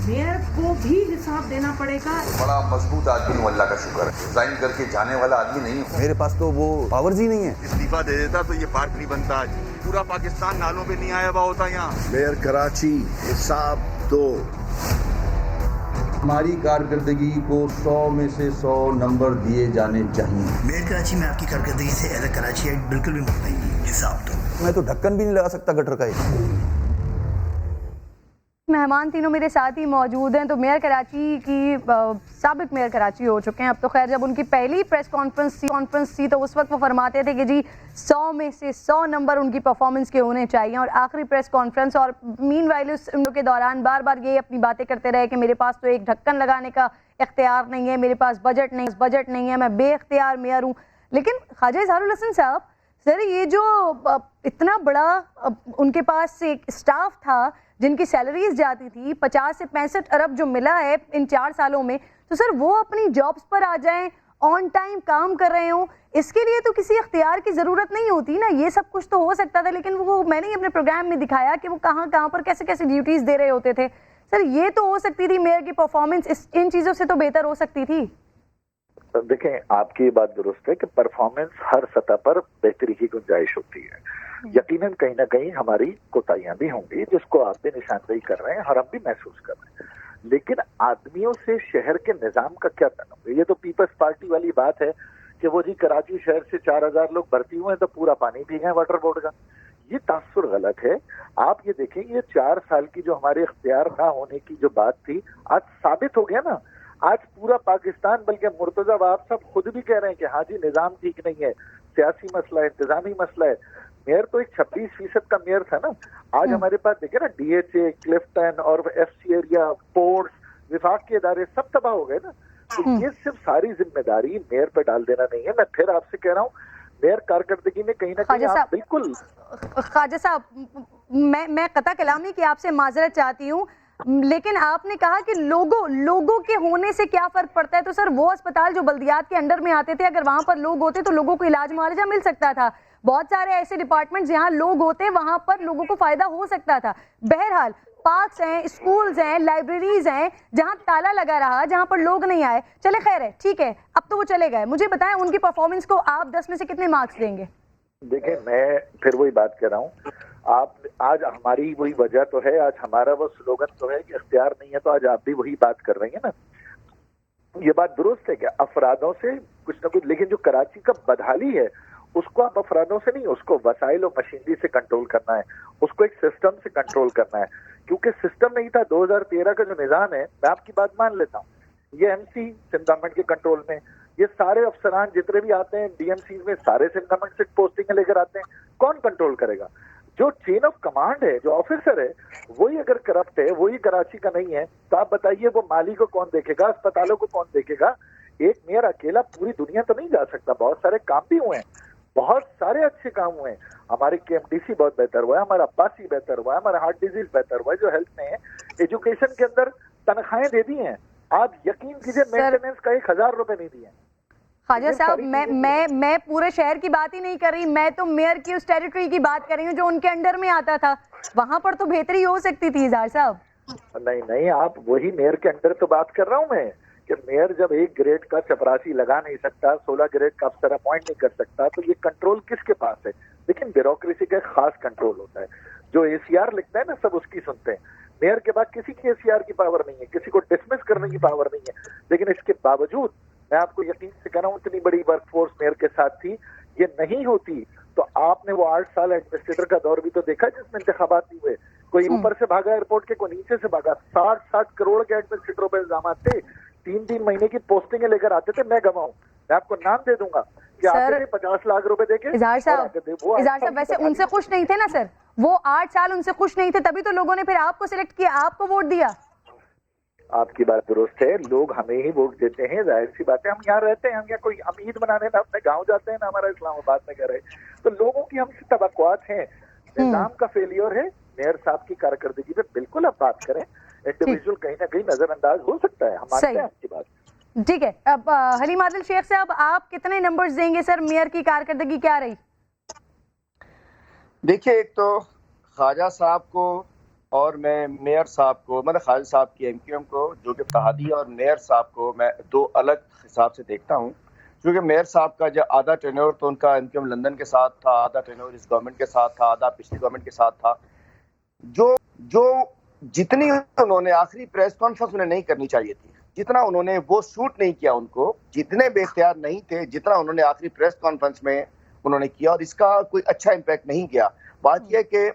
मेयर को भी हिसाब देना पड़ेगा। बड़ा मजबूत आदमी हूँ, अल्लाह का शुक्र है। रिजाइन करके जाने वाला आदमी नहीं हूँ। मेरे पास तो वो पावर्स ही नहीं है। इस्तीफा दे देता तो ये पार्क नहीं बनता आज। पूरा पाकिस्तान नालों पे नहीं आया हुआ होता यहाँ। मेयर कराची हिसाब दो। हमारी कारकर्दगी को 100 में से 100 नंबर दिए जाने चाहिए। मेयर कराची में आपकी कारकर्दगी से एज अ कराची बिल्कुल भी मुतमईन नहीं, हिसाब दो। मैं तो ढक्कन भी नहीं लगा सकता गटर का। मेहमान तीनों मेरे साथ ही मौजूद हैं। तो मेयर कराची की साबिक मेयर कराची हो चुके हैं अब तो। खैर जब उनकी पहली प्रेस कॉन्फ्रेंस थी तो उस वक्त वो फरमाते थे कि जी 100 में से 100 नंबर उनकी परफॉर्मेंस के होने चाहिए। और आखिरी प्रेस कॉन्फ्रेंस और मीनवाइल उस के दौरान बार बार ये अपनी बातें करते रहे कि मेरे पास तो एक ढक्कन लगाने का इख्तियार नहीं है, मेरे पास बजट नहीं है, मैं बेइख्तियार मेयर हूँ। लेकिन ख्वाजा इजहारुल हसन साहब, सर ये जो इतना बड़ा उनके पास एक स्टाफ था जिनकी सैलरीज जाती थी 50 से 65 अरब जो मिला है इन 4 सालों में, तो सर वो अपनी जॉब्स पर आ जाएं, ऑन टाइम काम कर रहे हों, इसके लिए तो किसी इख्तियार की ज़रूरत नहीं होती ना। ये सब कुछ तो हो सकता था, लेकिन वो मैंने अपने प्रोग्राम में दिखाया कि वो कहाँ पर कैसे ड्यूटीज़ दे रहे होते थे। सर ये तो हो सकती थी मेयर की परफॉर्मेंस इन चीज़ों से तो बेहतर हो सकती थी। देखें, आपकी ये बात दुरुस्त है कि परफॉर्मेंस हर सतह पर बेहतरी की गुंजाइश होती है। यकीनन कहीं ना कहीं हमारी कोताहियां भी होंगी जिसको आप भी निशानदेही कर रहे हैं और हम भी महसूस कर रहे हैं। लेकिन आदमियों से शहर के निजाम का क्या ताल्लुक है? ये तो पीपल्स पार्टी वाली बात है कि वो जी कराची शहर से 4000 लोग भर्ती हुए हैं तो पूरा पानी पी गए वाटर बोर्ड का। ये तासुर गलत है। आप ये देखें, ये 4 साल की जो हमारे इख्तियार ना होने की जो बात थी आज साबित हो गया ना। आज पूरा पाकिस्तान, बल्कि मुर्तजा आप सब खुद भी कह रहे हैं कि हाँ जी निजाम ठीक नहीं है, सियासी मसला है, इंतजामी मसला है। मेयर तो एक 26% का मेयर था ना। आज हमारे पास देखे ना DHA, क्लिफ्टन और FC एरिया, पोर्ट्स, विभाग के इदारे सब तबाह हो गए ना। तो ये सिर्फ सारी जिम्मेदारी मेयर पे डाल देना नहीं है। मैं फिर आपसे कह रहा हूँ, मेयर कारकर्दगी में कहीं ना कहीं आप बिल्कुल। ख्वाजा साहब, मैं कता कलामी की आपसे माजरत चाहती हूँ, लेकिन आपने कहा कि लोगों के होने से क्या फर्क पड़ता है। तो सर वो अस्पताल जो बल्दियात के अंडर में आते थे, अगर वहां पर लोग होते तो लोगों को इलाज मुआवजा मिल सकता था। बहुत सारे ऐसे डिपार्टमेंट्स जहां लोग होते वहां पर लोगों को फायदा हो सकता था। बहरहाल पार्क्स हैं, स्कूल्स हैं, लाइब्रेरीज हैं जहां ताला लगा रहा, जहां पर लोग नहीं आए। चले खैर है, ठीक है, अब तो वो चले गए। मुझे बताएं उनकी परफॉर्मेंस को आप 10 में से कितने मार्क्स देंगे? देखें, मैं फिर वही बात कर रहा हूँ, आप आज हमारी वही वजह तो है, आज हमारा वो स्लोगन तो है कि इख्तियार नहीं है, तो आज आप भी वही बात कर रही हैं ना। ये बात दुरुस्त है कि अफरादों से कुछ ना कुछ, लेकिन जो कराची का बदहाली है उसको आप अफरादों से नहीं, उसको वसाइल और मशीनरी से कंट्रोल करना है, उसको एक सिस्टम से कंट्रोल करना है। क्योंकि सिस्टम नहीं था। 2013 का जो निज़ाम है, मैं आपकी बात मान लेता हूँ, ये MC सिंध गवर्नमेंट के कंट्रोल में, ये सारे अफसरान जितने भी आते हैं DMC में सारे सिंध गवर्नमेंट से पोस्टिंग लेकर आते हैं। कौन कंट्रोल करेगा? जो चेन ऑफ कमांड है, जो ऑफिसर है, वही अगर करप्ट है, वही कराची का नहीं है, तो आप बताइए वो माली को कौन देखेगा, अस्पतालों को कौन देखेगा? एक मेयर अकेला पूरी दुनिया तो नहीं जा सकता, बहुत सारे काम भी हुए हैं, बहुत सारे अच्छे काम हुए हैं। हमारे KMDC बहुत बेहतर हुआ है, हमारा अब्बासी बेहतर हुआ है, हमारा हार्ट डिजीज बेहतर हुआ है, जो हेल्थ में है। एजुकेशन के अंदर तनख्वाहें दे दी हैं, आप यकीन कीजिए मेंटेनेंस का 1000 रुपए नहीं दिए। ख्वाजा साहब, मैं पूरे शहर की बात ही नहीं कर रही, मैं तो मेयर की उस टेरिटरी की बात कर रही हूँ जो उनके अंडर में आता था। वहां पर तो बेहतरी हो सकती थी इजहार साहब। नहीं, आप वही मेयर के अंडर तो बात कर रहा हूँ मैं, कि मेयर जब 1 ग्रेड का चपरासी लगा नहीं सकता, 16 ग्रेड का अफसर अपॉइंट नहीं कर सकता, तो ये कंट्रोल किसके पास है? लेकिन ब्यूरोक्रेसी का एक खास कंट्रोल होता है। जो ACR लिखता है ना, सब उसकी सुनते हैं। मेयर के बाद किसी की ACR की पावर नहीं है, किसी को डिसमिस करने की पावर नहीं है। लेकिन इसके बावजूद मैं आपको यकीन से कह रहा हूँ, इतनी बड़ी वर्कफोर्स मेयर के साथ थी, ये नहीं होती तो आपने वो 8 साल एडमिनिस्ट्रेटर का दौर भी तो देखा जिसमें इंतखाबात नहीं हुए। कोई ऊपर से भागा एयरपोर्ट के, कोई नीचे से भागा। 60 करोड़ के एडमिनिस्ट्रेटरों पर इल्जाम थे, 3 महीने की पोस्टिंग लेकर आते थे। मैं गवाऊं, मैं आपको नाम दे दूंगा कि आते थे 50 लाख रुपए देके। इजहार साहब वैसे उनसे खुश नहीं थे ना सर, वो 8 साल उनसे खुश नहीं थे, तभी तो लोगों ने फिर आपको सिलेक्ट किया, आपको वोट दिया। आपकी बात दुरुस्त है, लोग हमें ही वोट देते हैं, जाहिर सी बात है। हम यहाँ रहते हैं, हम यहाँ कोई अमीद बनाने ना अपने गांव जाते हैं ना हमारा इस्लामाबाद में घर है। तो लोगों की हमसे तवक्कुआत हैं, निजाम का फेलियर है। मेयर साहब की कारकर्दगी पे बिल्कुल आप बात करें, इंडिविजुअल कहीं ना कहीं नजरअंदाज हो सकता है, हम मानते हैं आपकी बात। ठीक है, अब हलीम आदिल शेख साहब, आप कितने नंबर्स देंगे सर? मेयर की कारकर्दगी क्या रही? देखिए, एक तो ख्वाजा साहब को और मैं मेयर साहब को, मतलब ख्वाजा साहब की MQM को, जो कि इत्तेहादी, और मेयर साहब को मैं 2 अलग हिसाब से देखता हूँ। क्योंकि मेयर साहब का जो आधा टेन्योर तो उनका MQM लंदन के साथ था, आधा टेन्योर इस गवर्नमेंट के साथ था, आधा पिछली गवर्नमेंट के साथ था। जो जितनी उन्होंने आखिरी प्रेस कॉन्फ्रेंस उन्हें नहीं करनी चाहिए थी, जितना उन्होंने वो शूट नहीं किया उनको, जितने बेख्तियार नहीं थे जितना उन्होंने आखिरी प्रेस कॉन्फ्रेंस में उन्होंने किया, और इसका कोई अच्छा इम्पैक्ट नहीं किया। बात यह कि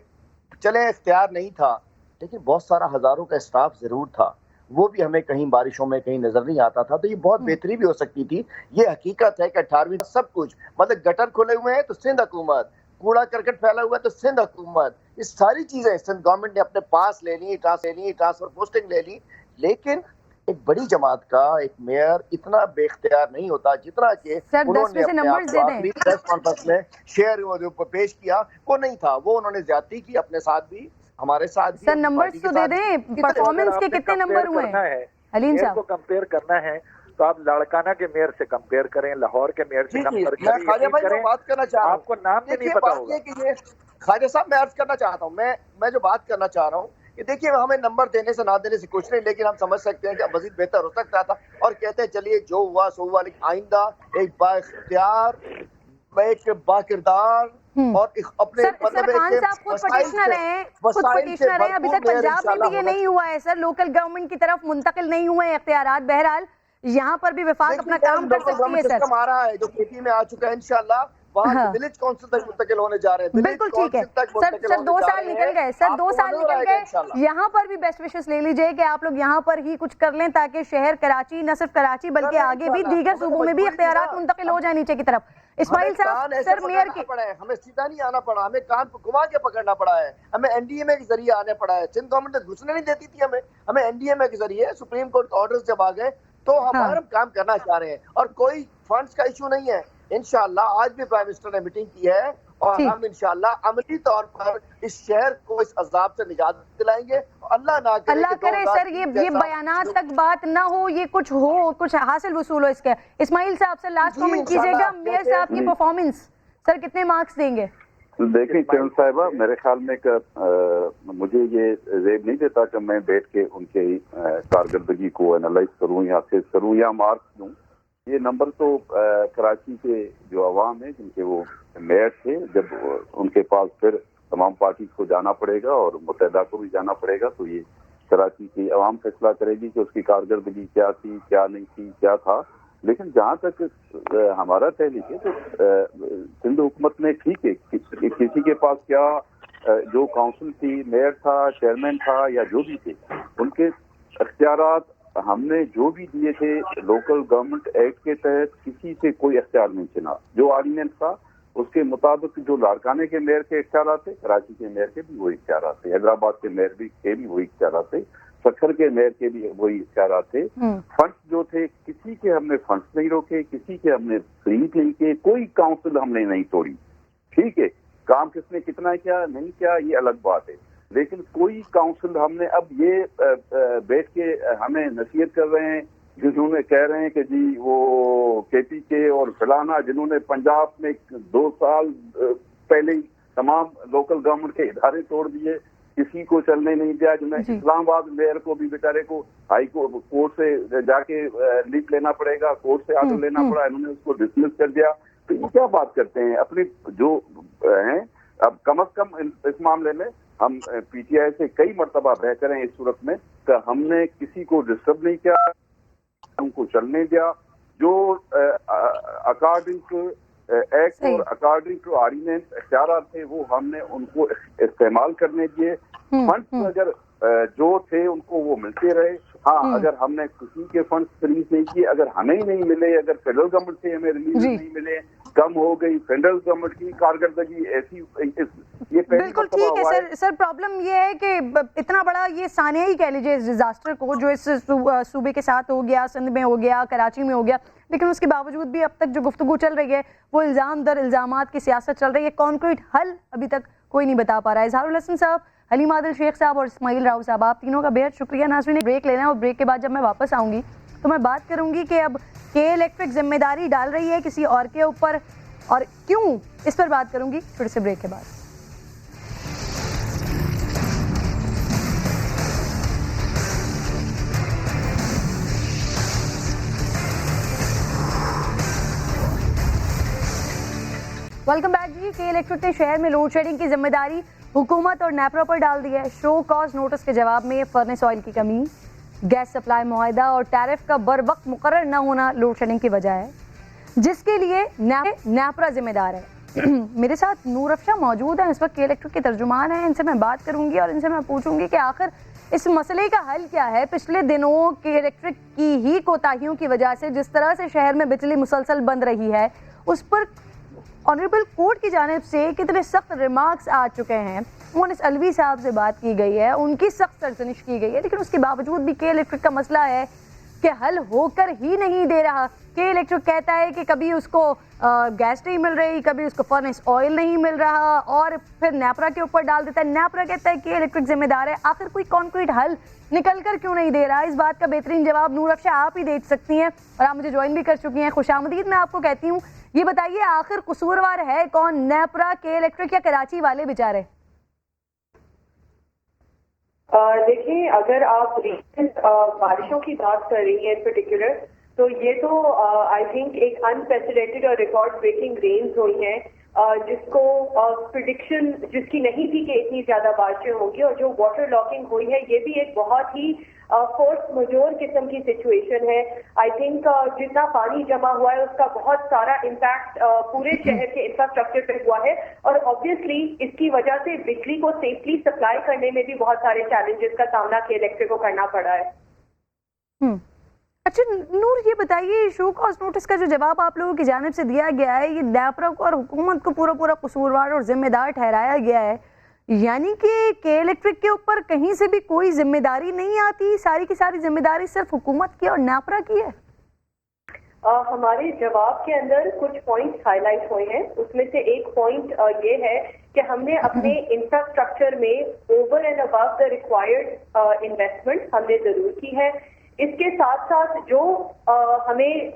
चले इख्तियार नहीं था, लेकिन बहुत सारा हजारों का स्टाफ जरूर था, वो भी हमें कहीं बारिशों में कहीं नजर नहीं आता था। तो ये बहुत बेहतरी भी हो सकती थी। ये हकीकत है कि 18वीं सब कुछ, मतलब गटर खुले हुए हैं तो सिंध हुकूमत, कूड़ा करकट फैला हुआ है तो सिंध हुकूमत, ये सारी चीजें सिंध गवर्नमेंट ने अपने पास ले ली, ट्रांसफर पोस्टिंग ले ली। लेकिन एक बड़ी जमात का एक मेयर इतना बेख्तियार नहीं होता जितना कि उन्होंने अपने आखिरी प्रेस कॉन्फ्रेंस में शेयर पेश किया, वो नहीं था। वो उन्होंने ज्यादती की अपने साथ भी, हमारे साथ भी। सर नंबर्स तो दे दें, परफॉर्मेंस के कितने नंबर हुए हैं? हलीम साहब को कंपेयर करना है तो आप लाड़काना के मेयर से कंपेयर करें, लाहौर के मेयर से कंपेयर करें। ख्वाजा भाई मैं बात करना चाह रहा हूँ, आपको नाम भी नहीं पता होगा। ख्वाजा साहब मैं अर्ज करना चाहता हूँ, मैं जो बात करना चाह रहा हूँ कि देखिए, हमें नंबर देने से ना देने से कुछ नहीं, लेकिन हम समझ सकते हैं कि मजीद बेहतर हो सकता था। और कहते हैं चलिए जो हुआ सो हुआ, लेकिन आइंदा एक बाइख्तियार, एक बाकिरदार और अपने मतलब खान साहब खुद पटिशनर हैं, अभी तक पंजाब में भी ये नहीं हुआ है सर, लोकल गवर्नमेंट की तरफ मुंतकिल नहीं हुए इख्तियारात। बहरहाल यहाँ पर भी वफाक अपना काम कर सकती है सर। आ रहा है जो खेती में आ चुका है, इंशाल्लाह वहाँ विलेज काउंसिल तक मुंतकिल होने जा रहे हैं। बिल्कुल ठीक है सर, 2 साल निकल गए सर, 2 साल निकल गए। यहाँ पर भी बेस्ट विशेस ले लीजिए कि आप लोग यहाँ पर ही कुछ कर लें, ताकि शहर कराची, न सिर्फ कराची बल्कि आगे भी दीगर सूबों में भी इख्तियारात मुंतकिल हो जाए नीचे की तरफ। इस्माइल साहब, सर मेयर की हमें सीधा नहीं आना पड़ा, हमें कान को घुमा के पकड़ना पड़ा है, हमें NDMA के जरिए आने पड़ा है। सिंध गवर्नमेंट घुसने नहीं देती थी हमें NDMA के जरिए सुप्रीम कोर्ट ऑर्डर्स जब आ गए तो हम काम करना चाह रहे हैं, और कोई फंड्स का इशू नहीं है। इंशाल्लाह आज भी प्राइम मिनिस्टर ने मीटिंग की है, और हम इंशाल्लाह अमली तौर पर इस शहर को इस अजाब से निजात दिलाएंगे। अल्लाह ना करे, अल्लाह करे सर ये बयानात तक बात ना हो, ये कुछ हो, कुछ हासिल वसूल हो इसके। इस्माइल साहब से लास्ट कमेंट कीजिएगा, मेयर साहब की परफॉर्मेंस सर कितने मार्क्स देंगे? देखिए चरण साहिबा, मेरे ख्याल में मुझे ये जेब नहीं देता कि मैं बैठ के उनके कारकर्दगी को एनालाइज करूं या असेस करूं या मार्क्स दूं। ये नंबर तो कराची के जो अवाम है, जिनके वो मेयर थे, जब उनके पास फिर तमाम पार्टी को जाना पड़ेगा और मुत्तहिदा को भी जाना पड़ेगा, तो ये कराची की अवाम फैसला करेगी कि उसकी कारकर्दगी क्या थी, क्या नहीं थी, क्या था। लेकिन जहाँ तक हमारा तहलीक है तो सिंध हुकूमत ने ठीक है, किसी के पास क्या जो काउंसिल थी, मेयर था, चेयरमैन था या जो भी थे, उनके अख्तियारात हमने जो भी दिए थे लोकल गवर्नमेंट एक्ट के तहत किसी से कोई अख्तियार नहीं छिना। जो ऑर्डिनेंस था उसके मुताबिक जो लाड़काने के मेयर के इख्तियार थे, कराची के मेयर के भी वही इख्तियार थे, हैदराबाद के मेयर के भी वही इख्तियार थे, सखर के मेयर के भी वही इख्तियार थे। फंड्स जो थे, किसी के हमने फंड्स नहीं रोके, किसी के हमने फ्रीज नहीं किए, कोई काउंसिल हमने नहीं तोड़ी। ठीक है, काम किसने कितना किया नहीं किया ये अलग बात है, लेकिन कोई काउंसिल हमने अब ये बैठ के हमें नसीहत कर रहे हैं, जिन्होंने कह रहे हैं कि जी वो KPK और फलाना, जिन्होंने पंजाब में 2 साल पहले ही तमाम लोकल गवर्नमेंट के इदारे तोड़ दिए, किसी को चलने नहीं दिया, जिन्हें इस्लामाबाद मेयर को भी बेचारे को हाई कोर्ट से जाके लीव लेना पड़ेगा, कोर्ट से आर्डर लेना पड़ा, इन्होंने उसको डिसमिस कर दिया। तो ये क्या बात करते हैं अपने जो हैं। अब कम से कम इस मामले में हम PTI से कई मरतबा बेहतर हैं इस सूरत में कि हमने किसी को डिस्टर्ब नहीं किया, उनको चलने दिया, जो अकॉर्डिंग टू एक्ट और अकॉर्डिंग टू ऑर्डिनेंस इख्तियार थे वो हमने उनको इस्तेमाल करने दिए। फंड्स अगर जो थे उनको वो मिलते रहे। हाँ, अगर हमने किसी के फंड्स रिलीज नहीं किए, अगर हमें ही नहीं मिले, अगर फेडरल गवर्नमेंट से हमें रिलीज नहीं मिले, कम हो गई फेडरल गवर्नमेंट की कारकर्दगी ऐसी, ये बिल्कुल ठीक है सर प्रॉब्लम ये है कि इतना बड़ा ये सानिया ही कह लीजिए इस डिजास्टर को जो इस सूबे के साथ हो गया, सिंध में हो गया, कराची में हो गया, लेकिन उसके बावजूद भी अब तक जो गुफ्तगू चल रही है वो इल्ज़ाम दर इल्ज़ामात की सियासत चल रही है, कॉन्क्रीट हल अभी तक कोई नहीं बता पा रहा है। इजहारुल हसन साहब, हलीम आदिल शेख साहब और इस्माइल राव साहब, आप तीनों का बेहद शुक्रिया। नाज़रीन, ब्रेक लेना है और ब्रेक के बाद जब मैं वापस आऊँगी तो मैं बात करूँगी कि अब के इलेक्ट्रिक जिम्मेदारी डाल रही है किसी और के ऊपर और क्यों, इस पर बात करूँगी फिर से ब्रेक के बाद। वेलकम बैक जी। के इलेक्ट्रिक ने शहर में लोड शेडिंग की जिम्मेदारी हुकूमत और नेपरा पर डाल दी है। शो कॉज नोटिस के जवाब में फर्नेस ऑयल की कमी, गैस सप्लाई मुआहदा और टैरिफ का बर वक्त मुकर्रर न होना लोड शेडिंग की वजह है, जिसके लिए नेपरा जिम्मेदार है। मेरे साथ नूर अफशा मौजूद है, इस वक्त के इलेक्ट्रिक के तर्जुमान हैं, इनसे मैं बात करूंगी और इनसे मैं पूछूंगी कि आखिर इस मसले का हल क्या है। पिछले दिनों के इलेक्ट्रिक की ही कोताहियों की वजह से जिस तरह से शहर में बिजली मुसलसल बंद रही है, उस पर ऑनरेबल कोर्ट की जानिब से कितने सख्त रिमार्क्स आ चुके हैं। मोहनिस अलवी साहब से बात की गई है, उनकी सख्त सरजनिश की गई है, लेकिन उसके बावजूद भी के इलेक्ट्रिक का मसला है कि हल होकर ही नहीं दे रहा। के इलेक्ट्रिक कहता है कि कभी उसको गैस नहीं मिल रही, कभी उसको फर्नेस ऑयल नहीं मिल रहा और फिर नेपरा के ऊपर डाल देता है। नेपरा कहता है कि इलेक्ट्रिक जिम्मेदार है। आखिर कोई कॉन्क्रीट हल निकल कर क्यों नहीं दे रहा? इस बात का बेहतरीन जवाब नूर अफशा आप ही दे सकती हैं और आप मुझे ज्वाइन भी कर चुकी हैं। खुशामदीद मैं आपको कहती हूँ, ये बताइए आखिर कसूरवार है कौन, नेपरा, के इलेक्ट्रिक या कराची वाले बेचारे? देखिए, अगर आप रिसेंट बारिशों की बात कर रही हैं इन पर्टिकुलर, तो ये तो आई थिंक एक अनप्रेसिडेंटेड और रिकॉर्ड ब्रेकिंग रेन्स हुई हैं, जिसको प्रिडिक्शन जिसकी नहीं थी कि इतनी ज्यादा बारिशें होंगी। और जो वाटर लॉकिंग हुई है ये भी एक बहुत ही फोर्स मजोर किस्म की सिचुएशन है। आई थिंक जितना पानी जमा हुआ है उसका बहुत सारा इम्पैक्ट पूरे शहर के इंफ्रास्ट्रक्चर पे हुआ है और ऑब्वियसली इसकी वजह से बिजली को सेफली सप्लाई करने में भी बहुत सारे चैलेंजेस का सामना के इलेक्ट्रिक को करना पड़ा है। अच्छा नूर, ये बताइए, शो कॉज नोटिस का जो जवाब आप लोगों की जानिब से दिया गया है, ये नेपरा को और हुकूमत को पूरा पूरा कसूरवार और जिम्मेदार ठहराया गया है, यानी कि के इलेक्ट्रिक के ऊपर कहीं से भी कोई जिम्मेदारी नहीं आती, सारी की सारी जिम्मेदारी सिर्फ हुकूमत की और नेपरा की है? हमारे जवाब के अंदर कुछ पॉइंट्स हाईलाइट हुए हैं। उसमें से एक पॉइंट ये है कि हमने अपने इंफ्रास्ट्रक्चर में over and above the required investment हमने जरूर की है। इसके साथ साथ जो हमें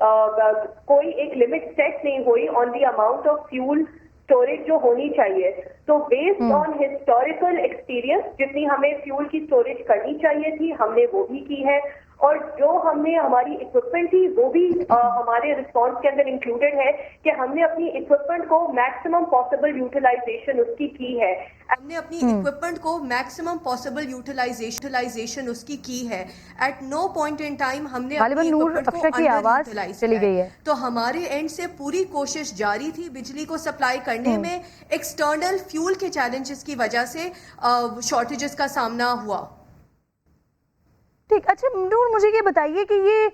कोई एक लिमिट सेट नहीं हुई on the amount of fuel storage जो होनी चाहिए, तो बेस्ड ऑन हिस्टोरिकल एक्सपीरियंस जितनी हमें फ्यूल की स्टोरेज करनी चाहिए थी हमने वो भी की है। और जो हमने हमारी इक्विपमेंट थी वो भी हमारे रिस्पॉन्स के अंदर इंक्लूडेड है कि हमने अपनी इक्विपमेंट को मैक्सिमम पॉसिबल यूटिलाइजेशन उसकी की है। हमने अपनी इक्विपमेंट को मैक्सिमम पॉसिबल यूटिलाइजेशन उसकी की है। At no point in time हमने अपनी इक्विपमेंट को अंडर यूटिलाइज चली गई है। तो हमारे एंड से पूरी कोशिश जारी थी बिजली को सप्लाई करने में। एक्सटर्नल फ्यूल के चैलेंजेस की वजह से शॉर्टेजेस का सामना हुआ। ठीक, अच्छा नूर, मुझे ये बताइए कि ये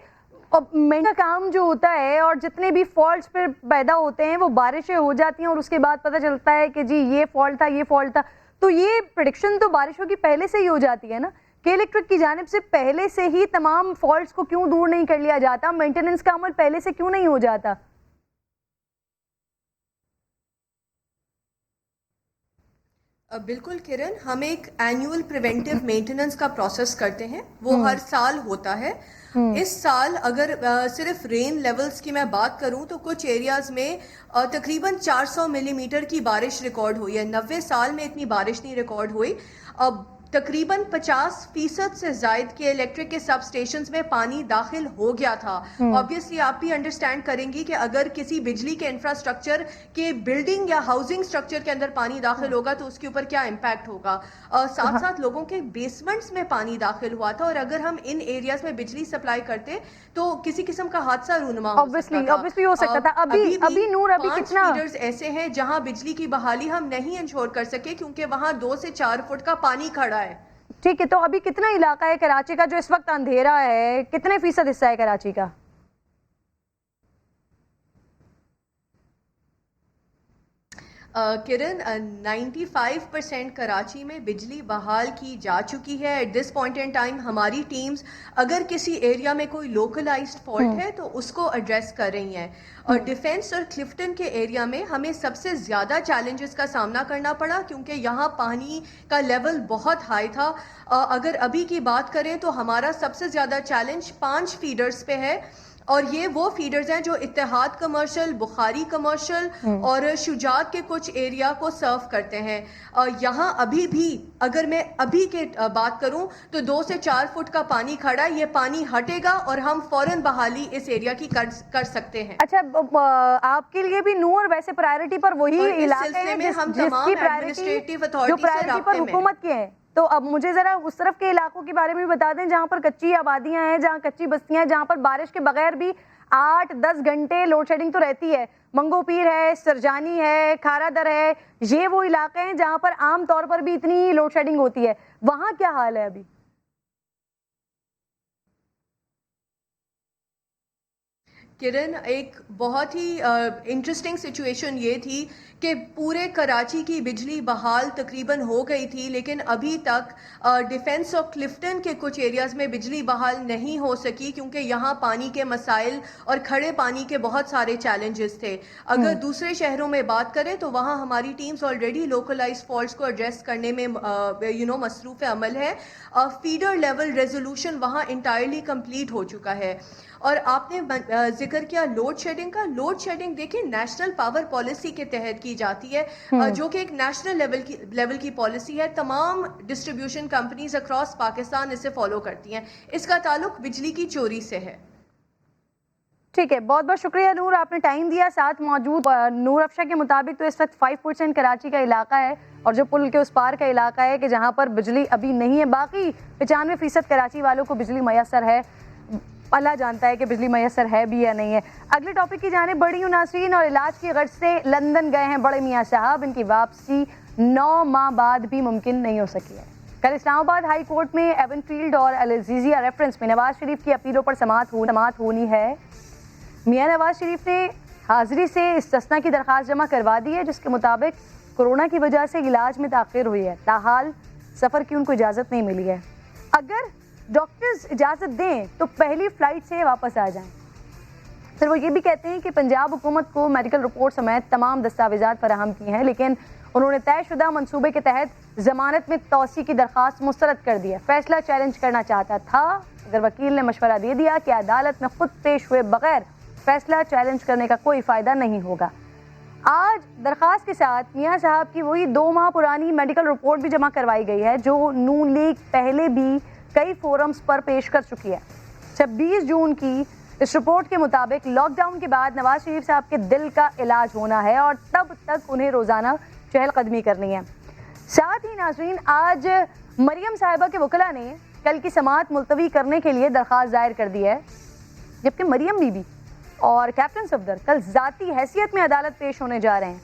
मेंटेनेंस का काम जो होता है और जितने भी फॉल्ट्स फिर पैदा होते हैं वो बारिशें हो जाती हैं और उसके बाद पता चलता है कि जी ये फॉल्ट था, ये फॉल्ट था, तो ये प्रेडिक्शन तो बारिशों की पहले से ही हो जाती है ना? के इलेक्ट्रिक की जानिब से पहले से ही तमाम फॉल्ट्स को क्यों दूर नहीं कर लिया जाता? मेंटेनेंस का अमल पहले से क्यों नहीं हो जाता? बिल्कुल किरण, हम एक एनुअल प्रिवेंटिव मेंटेनेंस का प्रोसेस करते हैं, वो हर साल होता है। इस साल अगर सिर्फ रेन लेवल्स की मैं बात करूं तो कुछ एरियाज में तकरीबन 400 मिलीमीटर की बारिश रिकॉर्ड हुई है। 90 साल में इतनी बारिश नहीं रिकॉर्ड हुई। अब तकरीबन 50% से ज़ायद के इलेक्ट्रिक के सब स्टेशंस में पानी दाखिल हो गया था। ऑब्वियसली आप भी अंडरस्टैंड करेंगी कि अगर किसी बिजली के इंफ्रास्ट्रक्चर के बिल्डिंग या हाउसिंग स्ट्रक्चर के अंदर पानी दाखिल होगा तो उसके ऊपर क्या इम्पैक्ट होगा। साथ साथ लोगों के बेसमेंट्स में पानी दाखिल हुआ था और अगर हम इन एरियाज में बिजली सप्लाई करते तो किसी किस्म का हादसा रूनुमा ऑब्वियसली हो सकता था। अभी नूर, अभी कितना फीडर्स ऐसे हैं जहां बिजली की बहाली हम नहीं इंश्योर कर सके क्योंकि वहां 2 से 4 फुट का पानी खड़ा है। ठीक है, तो अभी कितना इलाका है कराची का जो इस वक्त अंधेरा है, कितने फीसद हिस्सा है कराची का? किरण, 95% कराची में बिजली बहाल की जा चुकी है। At this point in time हमारी टीम्स अगर किसी एरिया में कोई लोकलाइज्ड फॉल्ट है तो उसको एड्रेस कर रही हैं। और डिफेंस और क्लिफ्टन के एरिया में हमें सबसे ज़्यादा चैलेंजेस का सामना करना पड़ा क्योंकि यहाँ पानी का लेवल बहुत हाई था। अगर अभी की बात करें तो हमारा सबसे ज़्यादा चैलेंज 5 फीडर्स पे है और ये वो फीडर्स हैं जो इत्तेहाद कमर्शियल, बुखारी कमर्शियल और शुजात के कुछ एरिया को सर्व करते हैं। यहाँ अभी भी अगर मैं अभी के बात करूं तो 2 से 4 फुट का पानी खड़ा है। ये पानी हटेगा और हम फौरन बहाली इस एरिया की कर सकते हैं। अच्छा, आपके लिए भी नूर वैसे प्रायोरिटी पर वही इलाके हैं में हम तमाम एडमिनिस्ट्रेटिव अथॉरिटी से राब्ते में हुकूमत के हैं। तो अब मुझे जरा उस तरफ के इलाकों के बारे में भी बता दें जहां पर कच्ची आबादियां हैं, जहां कच्ची बस्तियां हैं, जहां पर बारिश के बगैर भी 8-10 घंटे लोड शेडिंग तो रहती है। मंगोपीर है, सरजानी है, खारादर है, ये वो इलाके हैं जहां पर आम तौर पर भी इतनी लोड शेडिंग होती है। वहां क्या हाल है अभी? किरण, एक बहुत ही इंटरेस्टिंग सिचुएशन ये थी कि पूरे कराची की बिजली बहाल तकरीबन हो गई थी, लेकिन अभी तक डिफेंस और क्लिफ्टन के कुछ एरियाज़ में बिजली बहाल नहीं हो सकी क्योंकि यहाँ पानी के मसाइल और खड़े पानी के बहुत सारे चैलेंजेस थे। अगर दूसरे शहरों में बात करें तो वहाँ हमारी टीम्स ऑलरेडी लोकलाइज फॉल्ट्स को एड्रेस करने में मसरूफ़ अमल है। फीडर लेवल रेजोल्यूशन वहाँ इंटायरली कंप्लीट हो चुका है। और आपने जिक्र किया लोड शेडिंग का। लोड शेडिंग देखिए नेशनल पावर पॉलिसी के तहत की जाती है जो कि एक नेशनल लेवल की पॉलिसी है। तमाम डिस्ट्रीब्यूशन कंपनीज अक्रॉस पाकिस्तान इसे फॉलो करती हैं। इसका ताल्लुक बिजली की चोरी से है। ठीक है, बहुत बहुत शुक्रिया नूर, आपने टाइम दिया। साथ मौजूद नूर अफशा के मुताबिक तो इस वक्त 5% कराची का इलाका है और जो पुल के उस पार का इलाका है कि जहाँ पर बिजली अभी नहीं है। बाकी 95% कराची वालों को बिजली मैसर है। अल्लाह जानता है कि बिजली मैसर है भी या नहीं है। अगले टॉपिक की जाने बढ़ी हूँ नाज़रीन, और इलाज की गर्ज से लंदन गए हैं बड़े मियाँ साहब। इनकी वापसी 9 माह बाद भी मुमकिन नहीं हो सकी है। कल इस्लामाबाद हाई कोर्ट में एवनफील्ड और अल-अज़ीज़िया रेफरेंस में नवाज शरीफ की अपीलों पर समाअत होनी है। मियाँ नवाज शरीफ ने हाजिरी से इस्तिस्ना की दरख्वास्त जमा करवा दी है जिसके मुताबिक कोरोना की वजह से इलाज में ताख़िर हुई है। ताहाल सफ़र की उनको इजाज़त नहीं मिली है। अगर डॉक्टर्स इजाज़त दें तो पहली फ़्लाइट से वापस आ जाएं। फिर वो ये भी कहते हैं कि पंजाब हुकूमत को मेडिकल रिपोर्ट समेत तमाम दस्तावेज़ात फराहम की हैं, लेकिन उन्होंने तयशुदा मनसूबे के तहत ज़मानत में तौसी की दरख्वास्त मुस्तरद कर दी है। फैसला चैलेंज करना चाहता था अगर वकील ने मशवरा दे दिया कि अदालत में खुद पेश हुए बगैर फैसला चैलेंज करने का कोई फ़ायदा नहीं होगा। आज दरख्वास्त के साथ मियाँ साहब की वही 2 माह पुरानी मेडिकल रिपोर्ट भी जमा करवाई गई है जो नून लीग पहले भी कई फोरम्स पर पेश कर चुकी है। 26 जून की इस रिपोर्ट के मुताबिक लॉकडाउन के बाद नवाज शरीफ साहब के दिल का इलाज होना है और तब तक उन्हें रोज़ाना चहलकदमी करनी है। साथ ही नाज़रीन, आज मरियम साहिबा के वकला ने कल की समाअत मुलतवी करने के लिए दरख्वास्त दायर कर दी है, जबकि मरियम बीबी और कैप्टन सफदर कल ज़ाती हैसियत में अदालत पेश होने जा रहे हैं।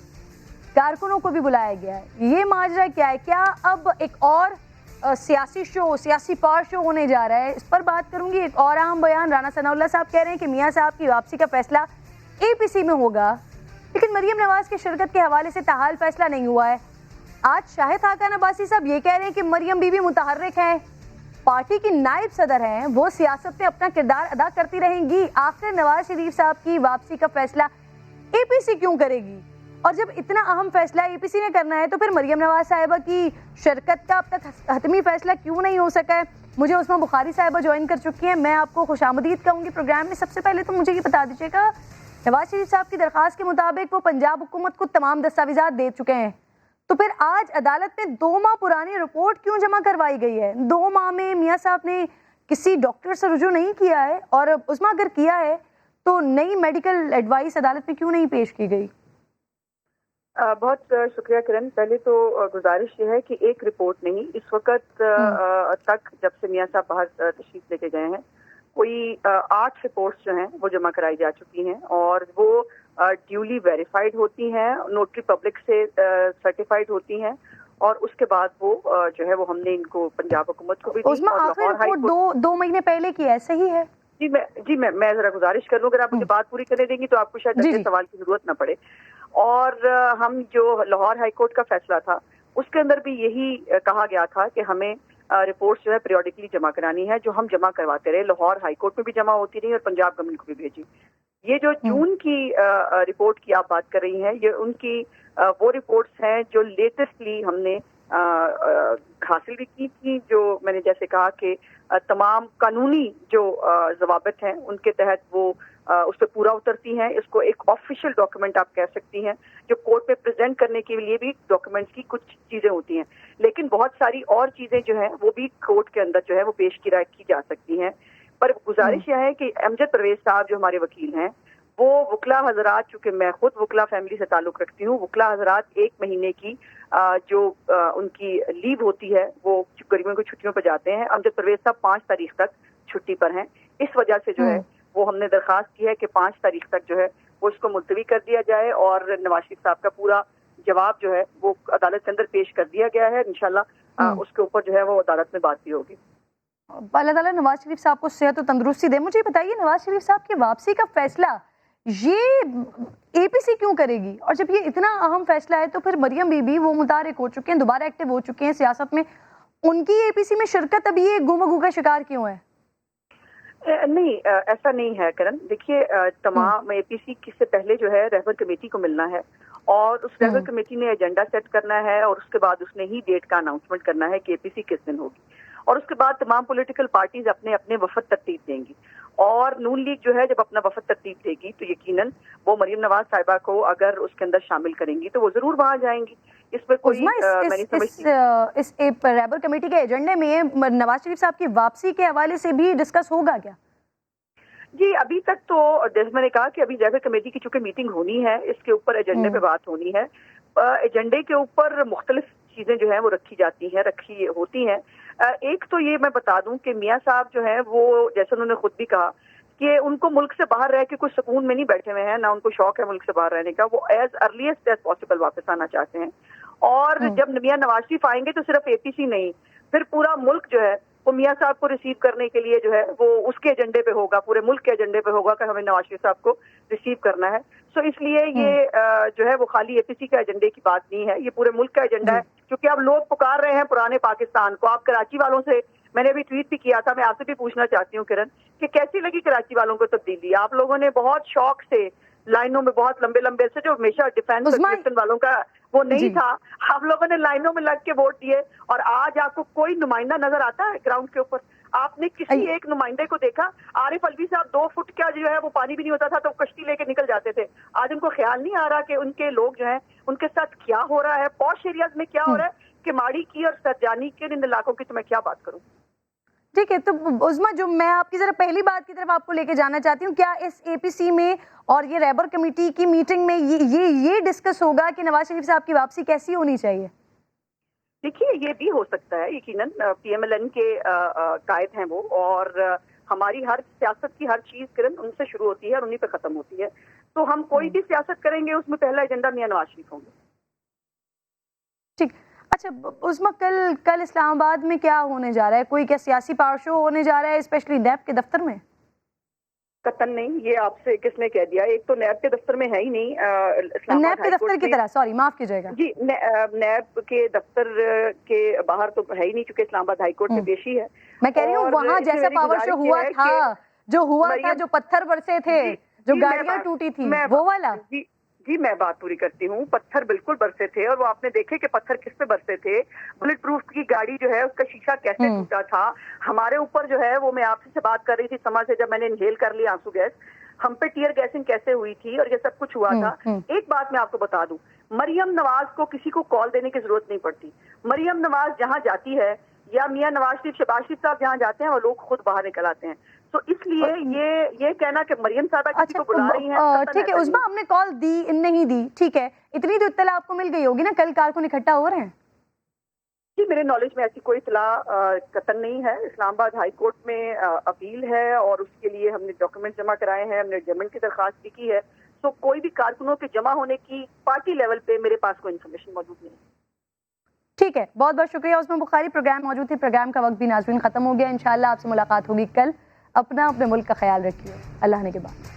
कारकुनों को भी बुलाया गया है। ये माजरा क्या है? क्या अब एक और सियासी पार शो होने जा रहा है? इस पर बात करूंगी। एक और अहम बयान, राना सनाउल्लाह साहब कह रहे हैं कि मियाँ साहब की वापसी का फैसला APC में होगा, लेकिन मरियम नवाज की शिरकत के हवाले से ताहाल फैसला नहीं हुआ है। आज शाहिद खाकान अब्बासी साहब ये कह रहे हैं कि मरियम बीबी मुतहर्रिक हैं, पार्टी की नायब सदर हैं, वो सियासत में अपना किरदार अदा करती रहेंगी। आखिर नवाज शरीफ साहब की वापसी का फैसला APC क्यों करेगी? और जब इतना अहम फैसला एपीसी ने करना है तो फिर मरियम नवाज साहिबा की शिरकत का अब तक हतमी फैसला क्यों नहीं हो सका है? मुझे उस्मा बुखारी साहिबा ज्वाइन कर चुकी हैं, मैं आपको खुशामदीद कहूँगी प्रोग्राम में। सबसे पहले तो मुझे ये बता दीजिएगा, नवाज शरीफ साहब की दरख्वास्त के मुताबिक वो पंजाब हुकूमत को तमाम दस्तावेजात दे चुके हैं, तो फिर आज अदालत में 2 माह पुरानी रिपोर्ट क्यों जमा करवाई गई है? 2 माह में मियाँ साहब ने किसी डॉक्टर से रुजू नहीं किया है, और उसमें अगर किया है तो नई मेडिकल एडवाइस अदालत में क्यों नहीं पेश की गई? बहुत शुक्रिया किरण। पहले तो गुजारिश ये है कि एक रिपोर्ट नहीं, इस वक्त तक जब से मियाँ साहब बाहर तशरीफ लेके गए हैं कोई 8 रिपोर्ट्स जो हैं वो जमा कराई जा चुकी हैं, और वो ड्यूली वेरीफाइड होती हैं, नोटरी पब्लिक से सर्टिफाइड होती हैं, और उसके बाद वो जो है वो हमने इनको पंजाब हुकूमत को भी दी। उसमें आखिरी रिपोर्ट 2 महीने पहले की है, सही है? जी मैं जरा गुजारिश कर लूँ, अगर आप मुझे बात पूरी करने देंगी तो आपको शायद अगले सवाल की जरूरत ना पड़े। और हम जो लाहौर हाईकोर्ट का फैसला था उसके अंदर भी यही कहा गया था कि हमें रिपोर्ट्स जो है पीरियोडिकली जमा करानी है, जो हम जमा करवाते रहे। लाहौर हाईकोर्ट में भी जमा होती रही और पंजाब गवर्नमेंट को भी भेजी। ये जो जून की रिपोर्ट की आप बात कर रही हैं, ये उनकी वो रिपोर्ट्स हैं जो लेटेस्टली हमने हासिल भी की थी, जो मैंने जैसे कहा कि तमाम कानूनी जो जवाबित हैं उनके तहत वो उस पर पूरा उतरती हैं। इसको एक ऑफिशियल डॉक्यूमेंट आप कह सकती हैं, जो कोर्ट में प्रेजेंट करने के लिए भी डॉक्यूमेंट्स की कुछ चीजें होती हैं, लेकिन बहुत सारी और चीजें जो हैं वो भी कोर्ट के अंदर जो है वो पेश की जा सकती हैं। पर गुजारिश यह है कि अमजद परवेज साहब जो हमारे वकील हैं, वो वकला हजरात, चूंकि मैं खुद वकला फैमिली से ताल्लुक रखती हूँ, वकला हजरात 1 महीने की जो उनकी लीव होती है वो गर्मियों की छुट्टियों पर जाते हैं। अमजद परवेज साहब 5 तारीख तक छुट्टी पर हैं। इस वजह से जो है वो हमने दरखास्त की है कि 5 तारीख तक जो है वो इसको मुलतवी कर दिया जाए, और नवाज शरीफ साहब का पूरा जवाब जो है वो अदालत के अंदर पेश कर दिया गया है। इंशाल्लाह उसके ऊपर जो है वो अदालत में बात भी होगी। अल्लाह ताला नवाज शरीफ साहब को सेहत और तंदुरुस्ती दे। मुझे बताइए, नवाज शरीफ साहब की वापसी का फैसला ये एपीसी क्यों करेगी? और जब ये इतना अहम फैसला है तो फिर मरियम बीबी वो मुतारिक हो चुके हैं, दोबारा एक्टिव हो चुके हैं सियासत में, उनकी एपीसी में शिरकत अभी ये गुम का शिकार क्यों है? नहीं, ऐसा नहीं है करण। देखिए, तमाम एपीसी से पहले जो है रहबर कमेटी को मिलना है, और उस रहबर कमेटी ने एजेंडा सेट करना है, और उसके बाद उसने ही डेट का अनाउंसमेंट करना है कि एपीसी किस दिन होगी, और उसके बाद तमाम पॉलिटिकल पार्टीज अपने अपने वफद तरतीब देंगी। और नून लीग जो है जब अपना वफद तरतीब देगी तो यकीनन वो मरियम नवाज साहिबा को अगर उसके अंदर शामिल करेंगी तो वो जरूर वहां जाएंगी। इस पर कोई इस रहबर कमेटी के एजेंडे में नवाज शरीफ साहब की वापसी के हवाले से भी डिस्कस होगा क्या? जी, अभी तक तो जैसे मैंने कहा कि अभी रहबर कमेटी की चूंकि मीटिंग होनी है, इसके ऊपर एजेंडे पे बात होनी है। एजेंडे के ऊपर मुख्तलिफ चीजें जो है वो रखी होती हैं। एक तो ये मैं बता दूं कि मियाँ साहब जो है वो, जैसे उन्होंने खुद भी कहा कि उनको मुल्क से बाहर रह के कुछ सुकून में नहीं बैठे हुए हैं, ना उनको शौक है मुल्क से बाहर रहने का। वो एज अर्लीस्ट एज पॉसिबल वापस आना चाहते हैं, और जब मियाँ नवाज शरीफ आएंगे तो सिर्फ एपीसी नहीं, फिर पूरा मुल्क जो है वो मियाँ साहब को रिसीव करने के लिए जो है वो उसके एजेंडे पे होगा, पूरे मुल्क के एजेंडे पे होगा कि हमें नवाज शरीफ साहब को रिसीव करना है। सो इसलिए ये जो है वो खाली एपीसी का एजेंडे की बात नहीं है, ये पूरे मुल्क का एजेंडा है। क्योंकि अब लोग पुकार रहे हैं पुराने पाकिस्तान को। आप कराची वालों से, मैंने अभी ट्वीट भी किया था, मैं आपसे भी पूछना चाहती हूँ किरण कि कैसी लगी कराची वालों को तब्दीली? आप लोगों ने बहुत शौक से लाइनों में, बहुत लंबे लंबे से, जो हमेशा डिफेंस वालों का वो नहीं था, आप लोगों ने लाइनों में लग के वोट दिए, और आज आपको कोई नुमाइंदा नजर आता है ग्राउंड के ऊपर? आपने किसी एक नुमाइंदे को देखा? आरिफ अलवी साहब 2 फुट का जो है वो पानी भी नहीं होता था तो कश्ती लेके निकल जाते थे। आज उनको ख्याल नहीं आ रहा कि उनके लोग जो हैं उनके साथ क्या हो रहा है, पॉश एरियाज में क्या हो रहा है, कि माड़ी की और सरजानी के इन इलाकों की तो मैं क्या बात करूं। ठीक है, तो उस्मा, जो मैं आपकी जरा पहली बात की तरफ आपको लेके जाना चाहती हूँ, क्या इस एपीसी में और ये रहबर कमेटी की मीटिंग में ये डिस्कस होगा कि नवाज शरीफ साहब की वापसी कैसी होनी चाहिए? देखिए, ये भी हो सकता है, यकीनन पीएमएलएन के कायद हैं वो, और हमारी हर सियासत की हर चीज किरण उनसे शुरू होती है और उन्हीं पे खत्म होती है। तो हम कोई भी सियासत करेंगे उसमें पहला एजेंडा मियां नवाज शरीफ होंगे। ठीक, अच्छा उस्मा, कल इस्लामाबाद में क्या होने जा रहा है? कोई क्या सियासी पावर शो होने जा रहा है, स्पेशली नैब के दफ्तर में? कतन नहीं, ये आपसे किसने कह दिया? एक तो नैब के दफ्तर में है ही नहीं, नैब के दफ्तर की तरह, सॉरी माफ कीजिएगा जी, नैब के दफ्तर के बाहर तो है ही नहीं, चूंकि इस्लामाबाद हाईकोर्ट में पेशी है। मैं कह रही हूँ वहाँ जैसा पावर शो हुआ था, जो पत्थर बरसे थे, जो गाड़ियां टूटी थी, वो वाला? जी मैं बात पूरी करती हूँ। पत्थर बिल्कुल बरसे थे और वो आपने देखे कि पत्थर किस पे बरसे थे। बुलेट प्रूफ की गाड़ी जो है उसका शीशा कैसे टूटा था। हमारे ऊपर जो है वो मैं आपसे से बात कर रही थी समय से, जब मैंने इनहेल कर लिया आंसू गैस, हम पे टीयर गैसिंग कैसे हुई थी और ये सब कुछ हुआ था। एक बात मैं आपको बता दूं, मरियम नवाज को किसी को कॉल देने की जरूरत नहीं पड़ती। मरियम नवाज जहाँ जाती है या मियां नवाज शरीफ, शहबाज शरीफ साहब जहाँ जाते हैं वो लोग खुद बाहर निकल आते हैं। तो इसलिए ये कहना कि मरियम साहबा किसी को बुला रही हैं, ठीक है उस्मा, हमने कॉल दी नहीं दी, ठीक है, इतनी तो इत्तला आपको मिल गई होगी ना, कल कारकुन इकट्ठा हो रहे हैं? जी मेरे नॉलेज में ऐसी कोई इतला कतन नहीं है। इस्लामाबाद हाई कोर्ट में अपील है और उसके लिए हमने डॉक्यूमेंट जमा कराए हैं, हमने जजमेंट की दरखास्त भी की है। तो कोई भी कारकुनों के जमा होने की पार्टी लेवल पे मेरे पास कोई इन्फॉर्मेशन मौजूद नहीं। ठीक है, बहुत बहुत शुक्रिया उस्मा बुखारी, प्रोग्राम मौजूद थी। प्रोग्राम का वक्त भी नाज़रीन खत्म हो गया। इंशाल्लाह आपसे मुलाकात होगी कल। अपना अपने मुल्क का ख्याल रखिए। अल्लाह ने के बाद।